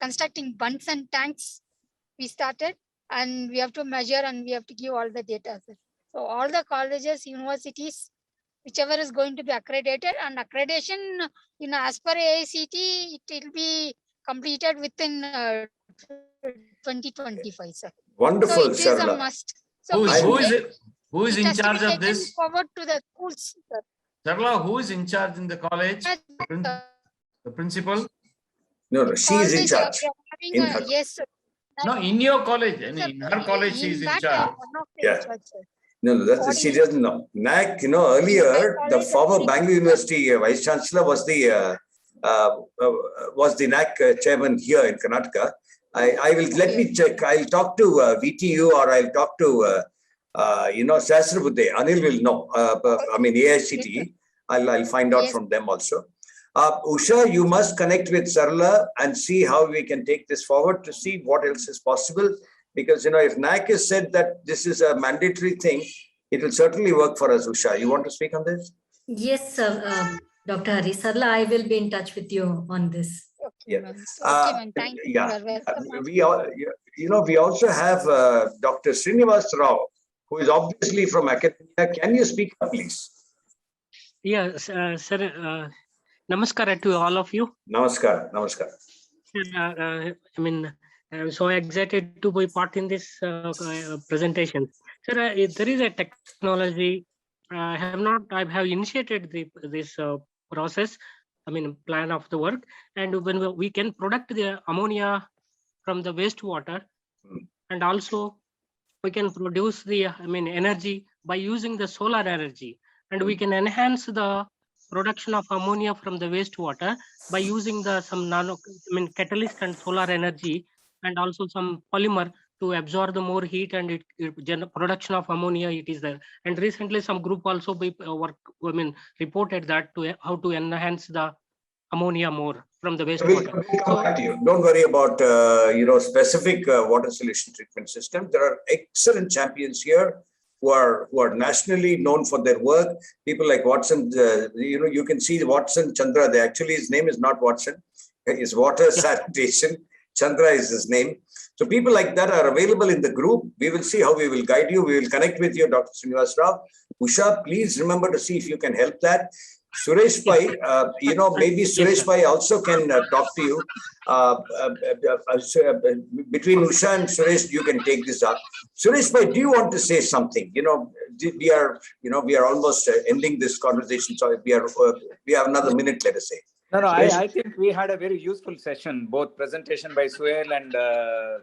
constructing bunds and tanks. We started, and we have to measure and we have to give all the data, sir. So all the colleges, universities, whichever is going to be accredited, and accreditation, as per AICT, it will be completed within 2025, sir. Wonderful, so it is a must. So who is in charge of this? Forward to the schools, sir. Sarla, who is in charge in the college? The principal? No, she is in charge. Yes, sir. No, in your college, in her college, she is in charge. Yeah. No, she doesn't know. NAC, earlier, the former Bangalore University Vice Chancellor was the NAC chairman here in Karnataka. Let me check. I'll talk to VTU or I'll talk to, Sasrabuddhe. Anil will know. AICT. I'll find out from them also. Usha, you must connect with Sarla and see how we can take this forward to see what else is possible. Because, if NAC has said that this is a mandatory thing, it will certainly work for us, Usha. You want to speak on this? Yes, sir. Dr. Hari Sarla, I will be in touch with you on this. Yeah. Okay, ma'am. Thank you. Yeah. You are welcome, ma'am. We also have Dr. Srinivas Rao, who is obviously from academia. Can you speak up, please? Yes, sir. Namaskar to all of you. Namaskar. Namaskar. I mean, I'm so excited to be part in this presentation. Sir, there is a technology. I have initiated this process. I mean, plan of the work, and when we can product the ammonia from the wastewater, and also we can produce the energy by using the solar energy, and we can enhance the production of ammonia from the wastewater by using some catalyst and solar energy, and also some polymer to absorb the more heat, and production of ammonia it is there. And recently some group also reported that to how to enhance the ammonia more from the wastewater. We'll come back to you. Don't worry about specific water solution treatment system. There are excellent champions here who are nationally known for their work. People like Watson. You can see Watson Chandra. Actually, his name is not Watson. It's water sanitation. Chandra is his name. So people like that are available in the group. We will see how we will guide you. We will connect with you, Dr. Srinivas Rao. Usha, please remember to see if you can help that. Suresh Pai, maybe Suresh Pai also can talk to you. Between Usha and Suresh, you can take this up. Suresh Pai, do you want to say something? We are almost ending this conversation. So we have another minute, let us say. No, I think we had a very useful session, both presentation by Suhail and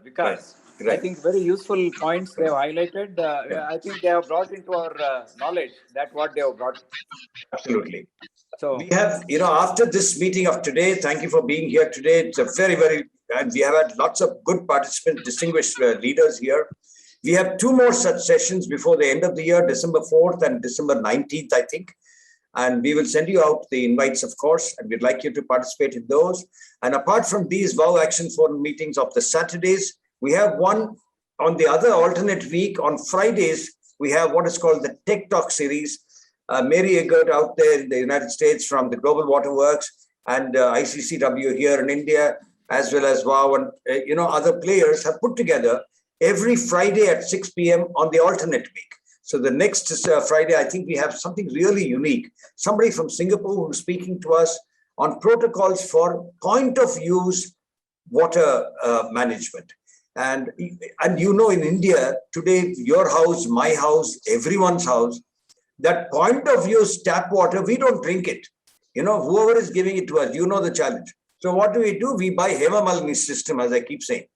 Vikas. Right. I think very useful points they have highlighted. I think they have brought into our knowledge that what they have brought. Absolutely. So we have, after this meeting of today, thank you for being here today. It's a and we have had lots of good participants, distinguished leaders here. We have 2 more such sessions before the end of the year, December 4th and December 19th, I think. And we will send you out the invites, of course, and we'd like you to participate in those. And apart from these WOW Action Forum meetings of the Saturdays, we have one on the other alternate week. On Fridays, we have what is called the Tech Talk series. Mary Eggert out there in the United States from the Global Water Works and ICCW here in India, as well as WOW and other players have put together every Friday at 6 p.m. on the alternate week. So the next Friday, I think we have something really unique. Somebody from Singapore who's speaking to us on protocols for point of use water management. And in India, today, your house, my house, everyone's house, that point of use tap water, we don't drink it. Whoever is giving it to us, the challenge. So what do? We buy Hema Malini system, as I keep saying.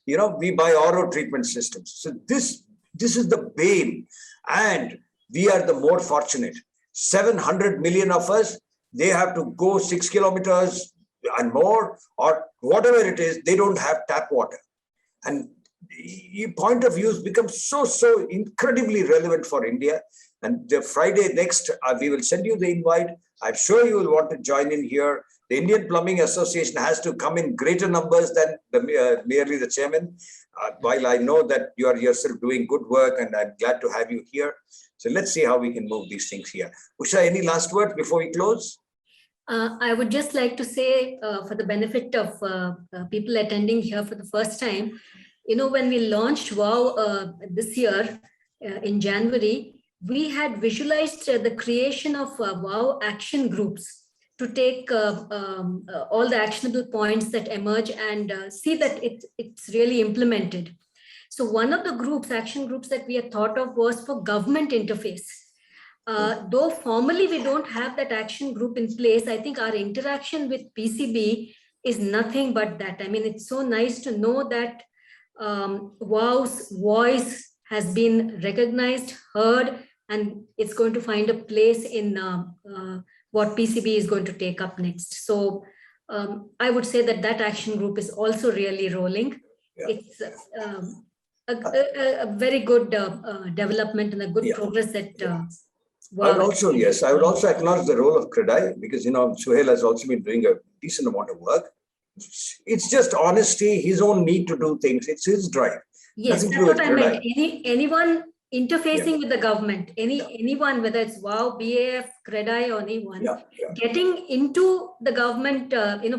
We buy RO treatment systems. So this is the bane. And we are the more fortunate. 700 million of us, they have to go 6 kilometers and more, or whatever it is, they don't have tap water. And point of use becomes so incredibly relevant for India. And the Friday next, we will send you the invite. I'm sure you will want to join in here. The Indian Plumbing Association has to come in greater numbers than merely the chairman. While I know that you are yourself doing good work, and I'm glad to have you here. So let's see how we can move these things here. Usha, any last words before we close? I would just like to say, for the benefit of people attending here for the first time, when we launched WOW this year in January, we had visualized the creation of WOW action groups to take all the actionable points that emerge and see that it's really implemented. So one of the action groups that we had thought of was for government interface. Though formally we don't have that action group in place, I think our interaction with PCB is nothing but that. I mean, it's so nice to know that WOW's voice has been recognized, heard, and it's going to find a place in what PCB is going to take up next. So I would say that action group is also really rolling. Yeah. It's a very good development and a good progress that I would also acknowledge the role of Crore, because Suhail has also been doing a decent amount of work. It's just honesty, his own need to do things. It's his drive. Yes, that's what I meant. Anyone interfacing with the government, anyone, whether it's WOW, BAF, CREDI, or anyone, getting into the government,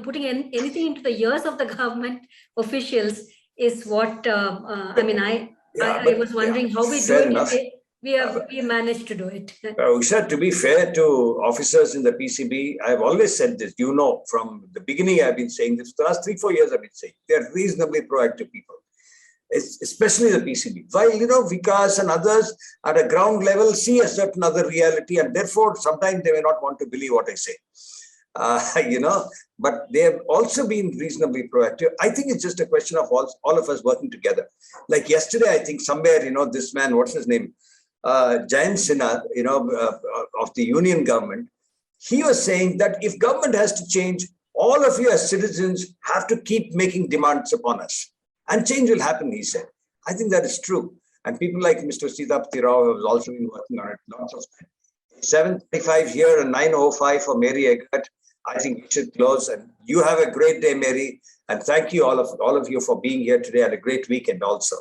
putting anything into the ears of the government officials is what I mean. I was wondering how we do it. We managed to do it. Usha, to be fair to officers in the PCB, I've always said this. From the beginning, I've been saying this. For the last 3-4 years, I've been saying they're reasonably proactive people. Especially the PCB. While, Vikas and others at a ground level see a certain other reality, and therefore sometimes they may not want to believe what I say. But they have also been reasonably proactive. I think it's just a question of all of us working together. Like yesterday, I think somewhere, this man, what's his name? Jayant Sinha, of the union government, he was saying that if government has to change, all of you as citizens have to keep making demands upon us. And change will happen, he said. I think that is true. And people like Mr. Sitapati Rao have also been working on it lots of time. 7:35 here and 9:05 for Mary Eggert. I think we should close. And you have a great day, Mary. And thank you all of you for being here today. And a great weekend also.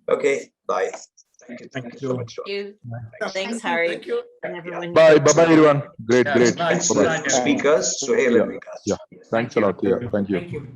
Okay, bye. Thank you so much. Thank you. Thanks, Harry. Thank you. Bye, everyone. Great. Speakers, Suhail and Vikas. Yeah, thanks a lot. Yeah, thank you.